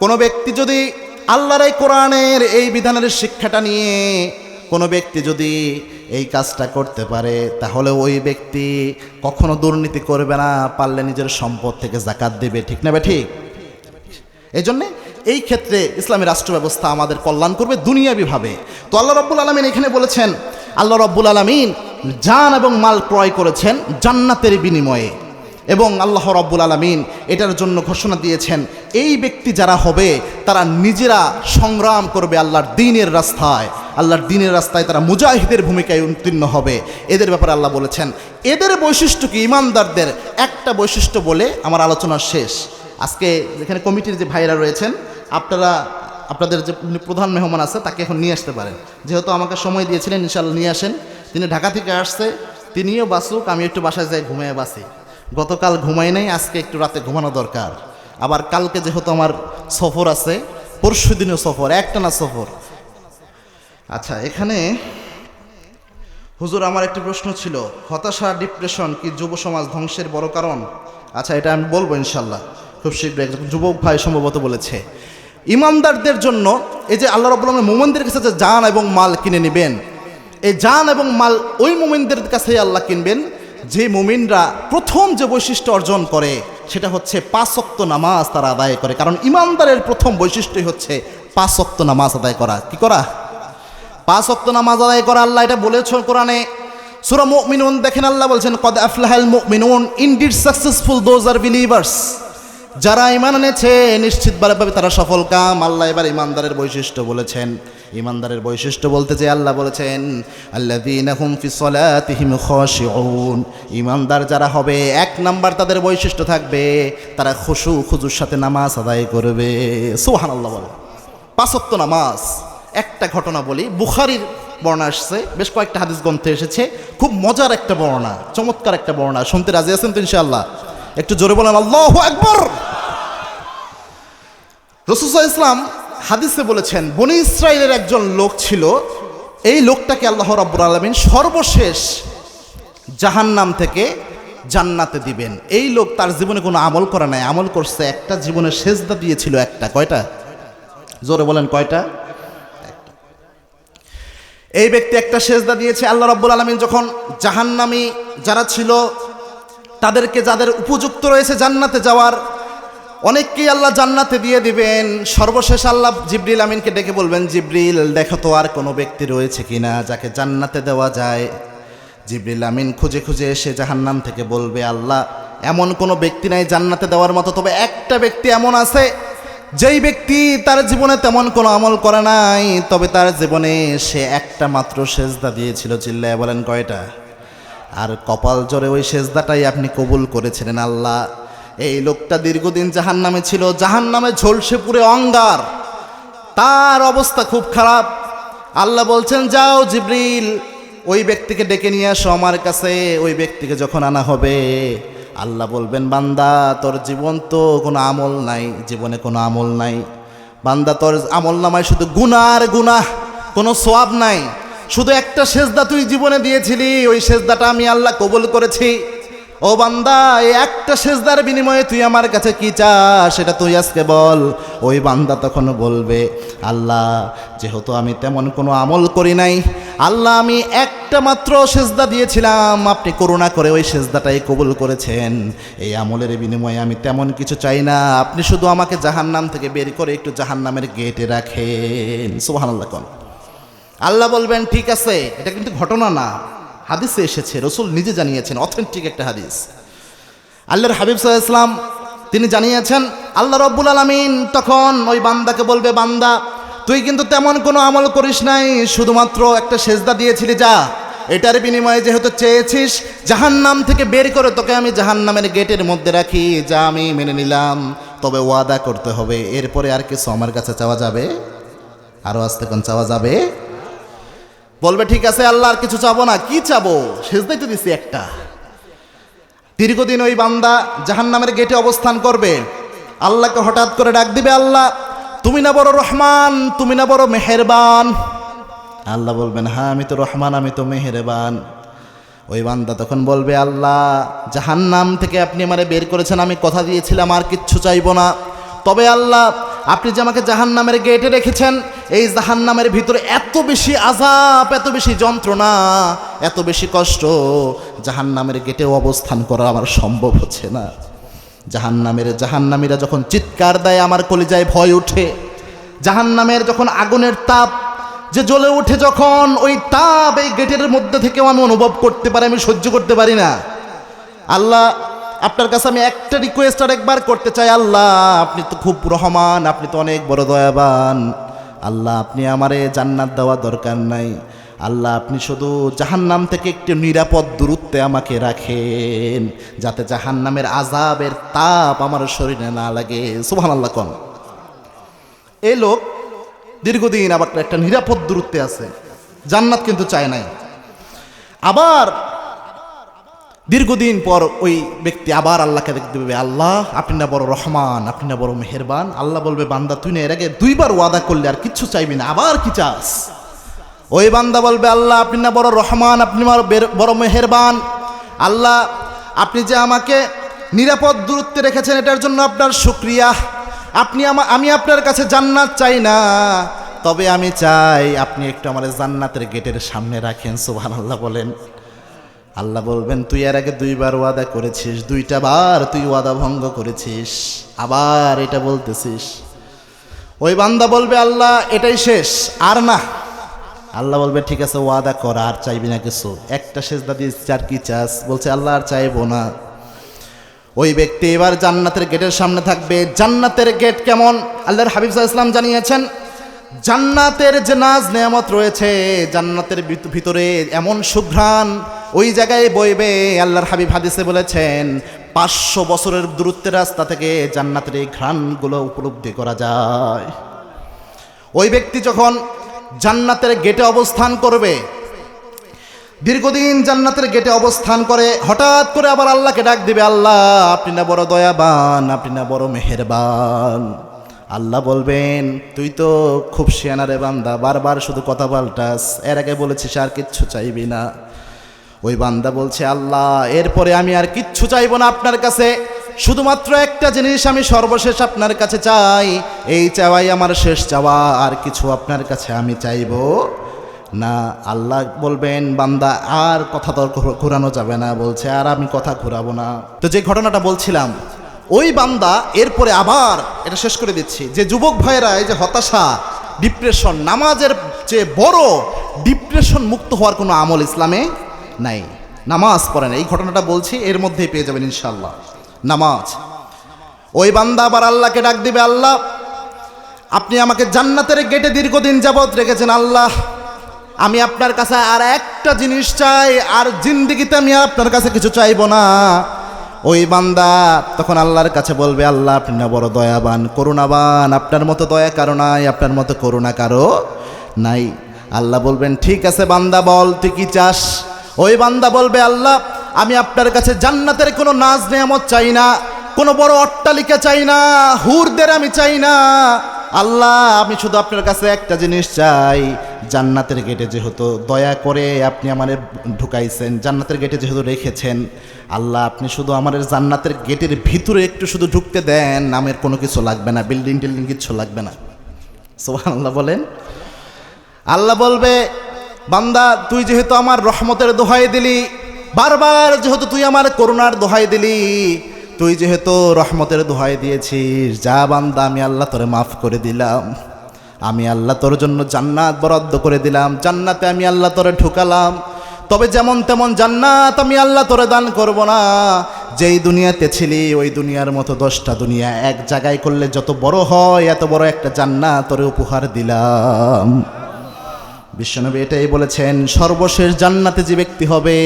কোনো ব্যক্তি যদি আল্লাহর এই কোরআনের এই বিধানের শিক্ষাটা নিয়ে কোনো ব্যক্তি যদি এই কাজটা করতে পারে, তাহলে ওই ব্যক্তি কখনো দুর্নীতি করবে না, পারলে নিজের সম্পদ থেকে জাকাত দেবে। ঠিক না ঠিক? এই জন্যে এই ক্ষেত্রে ইসলামী রাষ্ট্র ব্যবস্থা আমাদের কল্যাণ করবে দুনিয়াবিভাবে। তো আল্লাহ রাব্বুল আলামিন এখানে বলেছেন, আল্লাহ রাব্বুল আলামিন জান এবং মাল ক্রয় করেছেন জান্নাতের বিনিময়ে, এবং আল্লাহ রাব্বুল আলামিন এটার জন্য ঘোষণা দিয়েছেন, এই ব্যক্তি যারা হবে তারা নিজেরা সংগ্রাম করবে আল্লাহর দ্বীনের রাস্তায়, আল্লাহর দ্বীনের রাস্তায় তারা মুজাহিদের ভূমিকায় উত্তীর্ণ হবে। এদের ব্যাপারে আল্লাহ বলেছেন। এদের বৈশিষ্ট্য কি? ইমানদারদের একটা বৈশিষ্ট্য বলে আমার আলোচনা শেষ। আজকে এখানে কমিটির যে ভাইরা রয়েছেন, আপনাদের যে প্রধান মেহমান আছে তাকে এখন নিয়ে আসতে পারেন, যেহেতু আমাকে সময় দিয়েছিলেন, ইনশাআল্লাহ নিয়ে আসেন। তিনি ঢাকা থেকে আসছে, তিনিও বাসুক, আমি একটু বাসায় যাই ঘুমিয়ে বাসি। গতকাল ঘুমাই নাই, আজকে একটু রাতে ঘুমানো দরকার। আবার কালকে যেহেতু আমার সফর আছে, পরশু দিনও সফর, একটানা সফর। আচ্ছা, এখানে হুজুর আমার একটি প্রশ্ন ছিল, হতাশা ডিপ্রেশন কি যুব সমাজ ধ্বংসের বড় কারণ? আচ্ছা, এটা আমি বলবো ইনশাল্লাহ খুব শীঘ্রই। একজন যুবক ভাই সম্ভবত বলেছে, ইমানদারদের জন্য এই যে আল্লাহ রাব্বুল আলামিন মুমিনদের কাছে যে জান এবং মাল কিনে নেবেন, এই জান এবং মাল ওই মুমিনদের কাছেই আল্লাহ কিনবেন যে মুমিনরা প্রথম যে বৈশিষ্ট্য অর্জন করে সেটা হচ্ছে 5 ওয়াক্ত নামাজ তারা আদায় করে। কারণ ইমানদারের প্রথম বৈশিষ্ট্যই হচ্ছে 5 ওয়াক্ত নামাজ আদায় করা। কি করা? 5 ওয়াক্ত নামাজ আদায় করা। আল্লাহ এটা বলেছেন কোরআনে, সূরা মুমিনুন দেখেন, আল্লাহ বলছেন, কদ আফলাহাল মুমিনুন, indeed successful those are believers. যারা ঈমান এনেছে নিশ্চিতভাবে তারা সফল কাম। আল্লাহ এবার ঈমানদারের বৈশিষ্ট্য বলেছেন। ঈমানদারের বৈশিষ্ট্য বলতে যে আল্লাহ বলেছেন, আল্লাযীনা হুম ফি সলাতিহিম খাশিউন। ঈমানদার যারা হবে, 1 নাম্বার তাদের বৈশিষ্ট্য থাকবে, তারা খুশু খুজুর সাথে নামাজ আদায় করবে। সুবহানাল্লাহ বলে। 5 ওয়াক্ত নামাজ। একটা ঘটনা বলি, বুখারীর বর্ণনা আসছে, বেশ কয়েকটা হাদিস গ্রন্থে এসেছে, খুব মজার একটা বর্ণনা, চমৎকার একটা বর্ণনা। শুনতে রাজি আছেন তো ইনশাআল্লাহ? একটু জোরে বলেন আল্লাহু আকবার। রাসূল সাল্লাল্লাহু আলাইহি ওয়াসাল্লাম হাদিসে বলেছেন, বনি ইসরাইলের একজন লোক ছিল, এই লোকটাকে আল্লাহ রাব্বুল আলামিন সর্বশেষ জাহান্নাম থেকে জান্নাতে দিবেন। এই লোক তার জীবনে কোনো আমল করে নাই, আমল করছে একটা, জীবনে সেজদা দিয়েছিল একটা। কয়টা? জোরে বলেন কয়টা? এই ব্যক্তি একটা সেজদা দিয়েছে। আল্লাহ রাব্বুল আলামিন যখন জাহান্নামী যারা ছিল তাদেরকে, যাদের উপযুক্ত রয়েছে জান্নাতে যাওয়ার, অনেককেই আল্লাহ জান্নাতে দিয়ে দিবেন। সর্বশেষ আল্লাহ জিবরিল আমিনকে ডেকে বলবেন, জিবরিল দেখো তো আর কোনো ব্যক্তি রয়েছে কিনা যাকে জান্নাতে দেওয়া যায়। জিবরিল আমিন খুঁজে খুঁজে এসে জাহান্নাম থেকে বলবে, আল্লাহ এমন কোনো ব্যক্তি নাই জান্নাতে দেওয়ার মতো, তবে একটা ব্যক্তি এমন আছে যেই ব্যক্তি তার জীবনে তেমন কোনো আমল করে নাই, তবে তার জীবনে সে একটা মাত্র সেজদা দিয়েছিল। চিল্লায় বলেন কয়টা? আর কপাল জোরে ওই সেজদাটাই আপনি কবুল করেছিলেন আল্লাহ। এই লোকটা দীর্ঘদিন জাহান্নামে ছিল, জাহান্নামে ঝলসে পুড়ে অঙ্গার, তার অবস্থা খুব খারাপ। আল্লাহ বলছেন, যাও জিবরিল ওই ব্যক্তিকে ডেকে নিয়ে আসো আমার কাছে। ওই ব্যক্তিকে যখন আনা হবে, আল্লাহ বলবেন, বান্দা তোর জীবন তো কোনো আমল নাই, জীবনে কোনো আমল নাই বান্দা, তোর আমল নামায় শুধু গুনাহ আর গুনাহ, কোনো সওয়াব নাই। শুধু একটা সেজদা তুই জীবনে দিয়েছিলি, ওই সেজদাটা আমি আল্লাহ কবুল করেছি। ও বান্দা, এই একটা সেজদার বিনিময়ে তুই আমার কাছে কি চাস সেটা তুই আজকে বল। ওই বান্দা তখন বলবে, আল্লাহ যেহেতু আমি তেমন কোনো আমল করি নাই, আল্লাহ আমি একটা মাত্র সেজদা দিয়েছিলাম, আপনি করুণা করে ওই সেজদাটাই কবুল করেছেন। এই আমলের বিনিময়ে আমি তেমন কিছু চাই না, আপনি শুধু আমাকে জাহান্নাম থেকে বের করে একটু জাহান্নামের গেটে রাখেন। সুবহানাল্লাহ। কোন আল্লাহ বলবেন ঠিক আছে, এটা কিন্তু ঘটনা না, হাদিসে এসেছে, রসুল নিজে জানিয়েছেন, অথেন্টিক একটা হাদিস। আল্লাহর হাবিব সাল্লাল্লাহু আলাইহি ওয়াসাল্লাম তিনি জানিয়েছেন, আল্লাহ রাব্বুল আলামিন তখন ওই বান্দাকে বলবে, বান্দা তুই কিন্তু তেমন কোনো আমল করিস নাই, শুধুমাত্র একটা সেজদা দিয়েছিলি, যা এটার বিনিময়ে যেহেতু চেয়েছিস জাহান্নাম থেকে বের করে তোকে আমি জাহান্নামের গেটের মধ্যে রাখি, যা আমি মেনে নিলাম, তবে ওয়াদা করতে হবে এরপরে আর কিছু আমার কাছে চাওয়া যাবে? আরো আস্তে কোন চাওয়া যাবে? বলবে ঠিক আছে আল্লাহ আর কিছু চাবো না। কি চাবো? সেজদাই তো দিছি একটা। দীর্ঘদিন ওই বান্দা জাহান্নামের গেটে অবস্থান করবে, আল্লাহকে হঠাৎ করে ডাক দিবে, আল্লাহ তুমি না বড় রহমান, তুমি না বড় মেহেরবান? আল্লাহ বলবেন হ্যাঁ আমি তো রহমান, আমি তো মেহেরবান। ওই বান্দা তখন বলবে, আল্লাহ জাহান্নাম থেকে আপনি আমারে বের করেছেন, আমি কথা দিয়েছিলাম আর কিচ্ছু চাইবো না, তবে আল্লাহ আপনি যে আমাকে জাহান্নামের গেটে রেখেছেন, এই জাহান্নামের ভিতরে এত বেশি আযাব, এত বেশি যন্ত্রণা, এত বেশি কষ্ট, জাহান্নামের গেটেও অবস্থান করা আমার সম্ভব হচ্ছে না। জাহান্নামীরা যখন চিৎকার দেয় আমার কলিজায় ভয় ওঠে। জাহান্নামের যখন আগুনের তাপ যে জ্বলে ওঠে, যখন ওই তাপ এই গেটের মধ্যে থেকেও আমি অনুভব করতে পারি, আমি সহ্য করতে পারি না। আল্লাহ আপনার কাছে আমি একটা রিকোয়েস্ট আর একবার করতে চাই, আল্লাহ আপনি তো খুব রহমান, আপনি তো অনেক বড় দয়াবান, আল্লাহ আপনি আমারে জান্নাত দেওয়া দরকার নাই, আল্লাহ আপনি শুধু জাহান্নাম থেকে একটু নিরাপদ দূরত্বে আমাকে রাখেন, যাতে জাহান্নামের আযাবের তাপ আমার শরীরে না লাগে। সুবহানাল্লাহ। কোন এই লোক দীর্ঘদিন আবার একটা নিরাপদ দূরত্বে আছে, জান্নাত কিন্তু চায় নাই। আবার দীর্ঘদিন পর ওই ব্যক্তি আবার আল্লাহকে দেখতে পাবে, আল্লাহ আপনি না বড় রহমান, আপনি না বড় মেহেরবান? আল্লাহ বলবে, বান্দা তুই না এর আগে 2 বার ওয়াদা করলে আর কিচ্ছু চাইবি না, আবার কি চাস? ওই বান্দা বলবে, আল্লাহ আপনি না বড় রহমান, আপনি বড় মেহেরবান, আল্লাহ আপনি যে আমাকে নিরাপদ দূরত্বে রেখেছেন এটার জন্য আপনার শুকরিয়া। আমি আপনার কাছে জান্নাত চাই না, তবে আমি চাই আপনি একটু আমার জান্নাতের গেটের সামনে রাখেন। সুবহানাল্লাহ বলেন। আল্লাহ বলবেন, তুই এর আগে 2 বার ওয়াদা করেছিস, 2টা বার তুই ওয়াদা ভঙ্গ করেছিস, আবার এটা বলতেছিস। ওই বান্দা বলবে, আল্লাহ এটাই শেষ, আর না। আল্লাহ বলবে, ঠিক আছে ওয়াদা কর, আর চাইবি না কিছু? একটা সেজদা দিয়েছিস, আর কি চাস? বলছে, আল্লাহ আর চাইবো না। ওই ব্যক্তি এবার জান্নাতের গেটের সামনে থাকবে। জান্নাতের গেট কেমন? আল্লাহর হাবিব সাল্লাল্লাহু আলাইহি ওয়াসাল্লাম জানিয়েছেন, জান্নাতের যে নাজ নেয়ামত রয়েছে, জান্নাতের ভিতরে এমন সুঘ্রাণ ওই জায়গায় বইবে। আল্লাহর হাবিব হাদিসে বলেছেন, 500 বছরের দূরত্বের রাস্তা থেকে জান্নাতের এই ঘ্রাণগুলো উপলব্ধি করা যায়। ওই ব্যক্তি যখন জান্নাতের গেটে অবস্থান করবে, দীর্ঘদিন জান্নাতের গেটে অবস্থান করে, হঠাৎ করে আবার আল্লাহকে ডাক দিবে, আল্লাহ আপনি না বড় দয়াবান, আপনি না বড় মেহেরবান? আল্লাহ বলবেন, তুই তো খুব শিয়ানা রে বান্দা, বারবার শুধু কথা পাল্টাস, এর আগে বলেছিস আর কিচ্ছু চাইবি না। ওই বান্দা বলছে, আল্লাহ এরপরে আমি আর কিচ্ছু চাইবো না আপনার কাছে, শুধুমাত্র একটা জিনিস আমি সর্বশেষ আপনার কাছে চাই, এই চাওয়াই আমার শেষ চাওয়া, আর কিছু আপনার কাছে আমি চাইবো না। আল্লাহ বলবেন, বান্দা আর কথা তো ঘুরানো যাবে না। বলছে, আর আমি কথা ঘুরাবো না। তো যে ঘটনাটা বলছিলাম, ওই বান্দা এরপরে আবার এটা শেষ করে দিচ্ছি, যে যুবক ভাইয়েরা এই যে হতাশা, ডিপ্রেশন, নামাজের চেয়ে বড় ডিপ্রেশন মুক্ত হওয়ার কোনো আমল ইসলামে নাই। নামাজ পড়েন, এই ঘটনাটা বলছি, এর মধ্যেই পেয়ে যাবেন ইনশাআল্লাহ। নামাজ। ওই বান্দা আবার আল্লাহকে ডাক দিবে, আল্লাহ আপনি আমাকে জান্নাতের গেটে দীর্ঘদিন যাবত রেখেছেন, আল্লাহ আমি আপনার কাছে আর একটা জিনিস চাই, আর জিন্দেগিতে আমি আপনার কাছে কিছু চাইবো না। ওই বান্দা তখন আল্লাহর কাছে বলবে, আল্লাহ আপনি না বড় দয়াবান, করুণাবান, আপনার মতো দয়া কারো নাই, আপনার মতো করুণা কারো নাই। আল্লাহ বলবেন, ঠিক আছে বান্দা বল তুই কি চাস? ওই বান্দা বলবে, আল্লাহ আমি আপনার কাছে জান্নাতের কোনো নাজ নেয়ামত চাই না, কোনো বড় অট্টালিকা চাই না, হুরদের আমি চাই না, আল্লাহ আমি শুধু আপনার কাছে একটা জিনিস চাই, জান্নাতের গেটে যেহেতু দয়া করে আপনি আমারে ঢুকাইছেন, জান্নাতের গেটে যেহেতু রেখেছেন, আল্লাহ আপনি শুধু আমার জান্নাতের গেটের ভিতরে একটু শুধু ঢুকতে দেন, আমার কোনো কিছু লাগবে না, বিল্ডিং টিল্ডিং কিচ্ছু লাগবে না। সুবহানাল্লাহ বলেন। আল্লাহ বলবে, বান্দা তুই যেহেতু আমার রহমতের দোহাই দিলি, বারবার যেহেতু তুই আমার করুণার দোহাই দিলি, তুই যেহেতু রহমতের দোহাই দিয়েছিস, যা বান্দা আমি আল্লাহ তোরে মাফ করে দিলাম, আমি আল্লাহ তোর জন্য জান্নাত বরাদ্দ করে দিলাম, জান্নাতে আমি আল্লাহ তোরে ঢুকালাম। তবে যেমন তেমন জান্নাত আমি আল্লাহ তোরে দান করব না। যেই দুনিয়াতে ছিলি ওই দুনিয়ার মতো 10টা দুনিয়া এক জায়গায় করলে যত বড় হয়, এত বড় একটা জান্নাত তোরে উপহার দিলাম। বিশ্বনবী এটাই বলেছেন, সর্বশেষ জান্নাতে যে ব্যক্তি হবে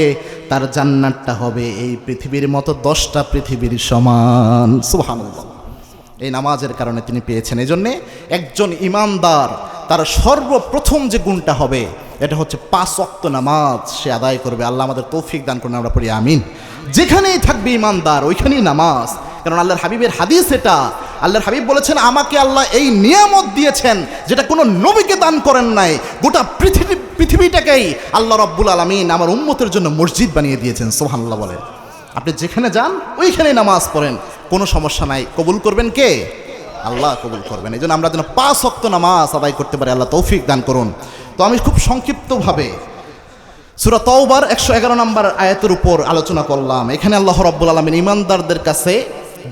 তার জান্নাতটা হবে এই পৃথিবীর মতো 10টা পৃথিবীর সমান। সুবহানাল্লাহ। এই নামাজের কারণে তিনি পেয়েছেন। এই জন্যে একজন ইমানদার তার সর্বপ্রথম যে গুণটা হবে এটা হচ্ছে 5 ওয়াক্ত নামাজ সে আদায় করবে। আল্লাহ আমাদের তৌফিক দান করুন, আমরা পড়ি আমিন। যেখানেই থাকবে ইমানদার ওইখানেই নামাজ। কারণ আল্লাহর হাবিবের হাদিস এটা। আল্লাহর হাবিব বলেছেন, আমাকে আল্লাহ এই নিয়ামত দিয়েছেন যেটা কোনো নবীকে দান করেন নাই। গোটা পৃথিবীটাকেই আল্লাহ রাব্বুল আলামিন আমার উম্মতের জন্য মসজিদ বানিয়ে দিয়েছেন। সুবহানাল্লাহ বলেন। আপনি যেখানে যান ওইখানেই নামাজ পড়েন, কোনো সমস্যা নাই। কবুল করবেন কে? আল্লাহ কবুল করবেন। এই জন্য আমরা যেন 5 ওয়াক্ত নামাজ আদায় করতে পারি, আল্লাহ তৌফিক দান করুন। তো আমি খুব সংক্ষিপ্তভাবে সূরা তাওবার 111 নম্বর আয়াতের উপর আলোচনা করলাম। এখানে আল্লাহ রাব্বুল আলামিন ইমানদারদের কাছে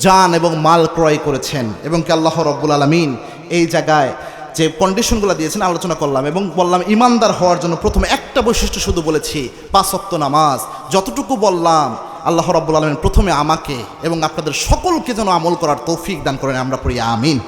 জান এবং মাল ক্রয় করেছেন, এবং কি আল্লাহ রাব্বুল আলামিন এই জায়গায় যে কন্ডিশনগুলো দিয়েছেন আলোচনা করলাম, এবং বললাম ইমানদার হওয়ার জন্য প্রথমে একটা বৈশিষ্ট্য শুধু বলেছি, 5 ওয়াক্ত নামাজ। যতটুকু বললাম আল্লাহ রাব্বুল আলামিন প্রথমে আমাকে এবং আপনাদের সকলকে যেন আমল করার তৌফিক দান করেন, আমরা পড়ি আমিন।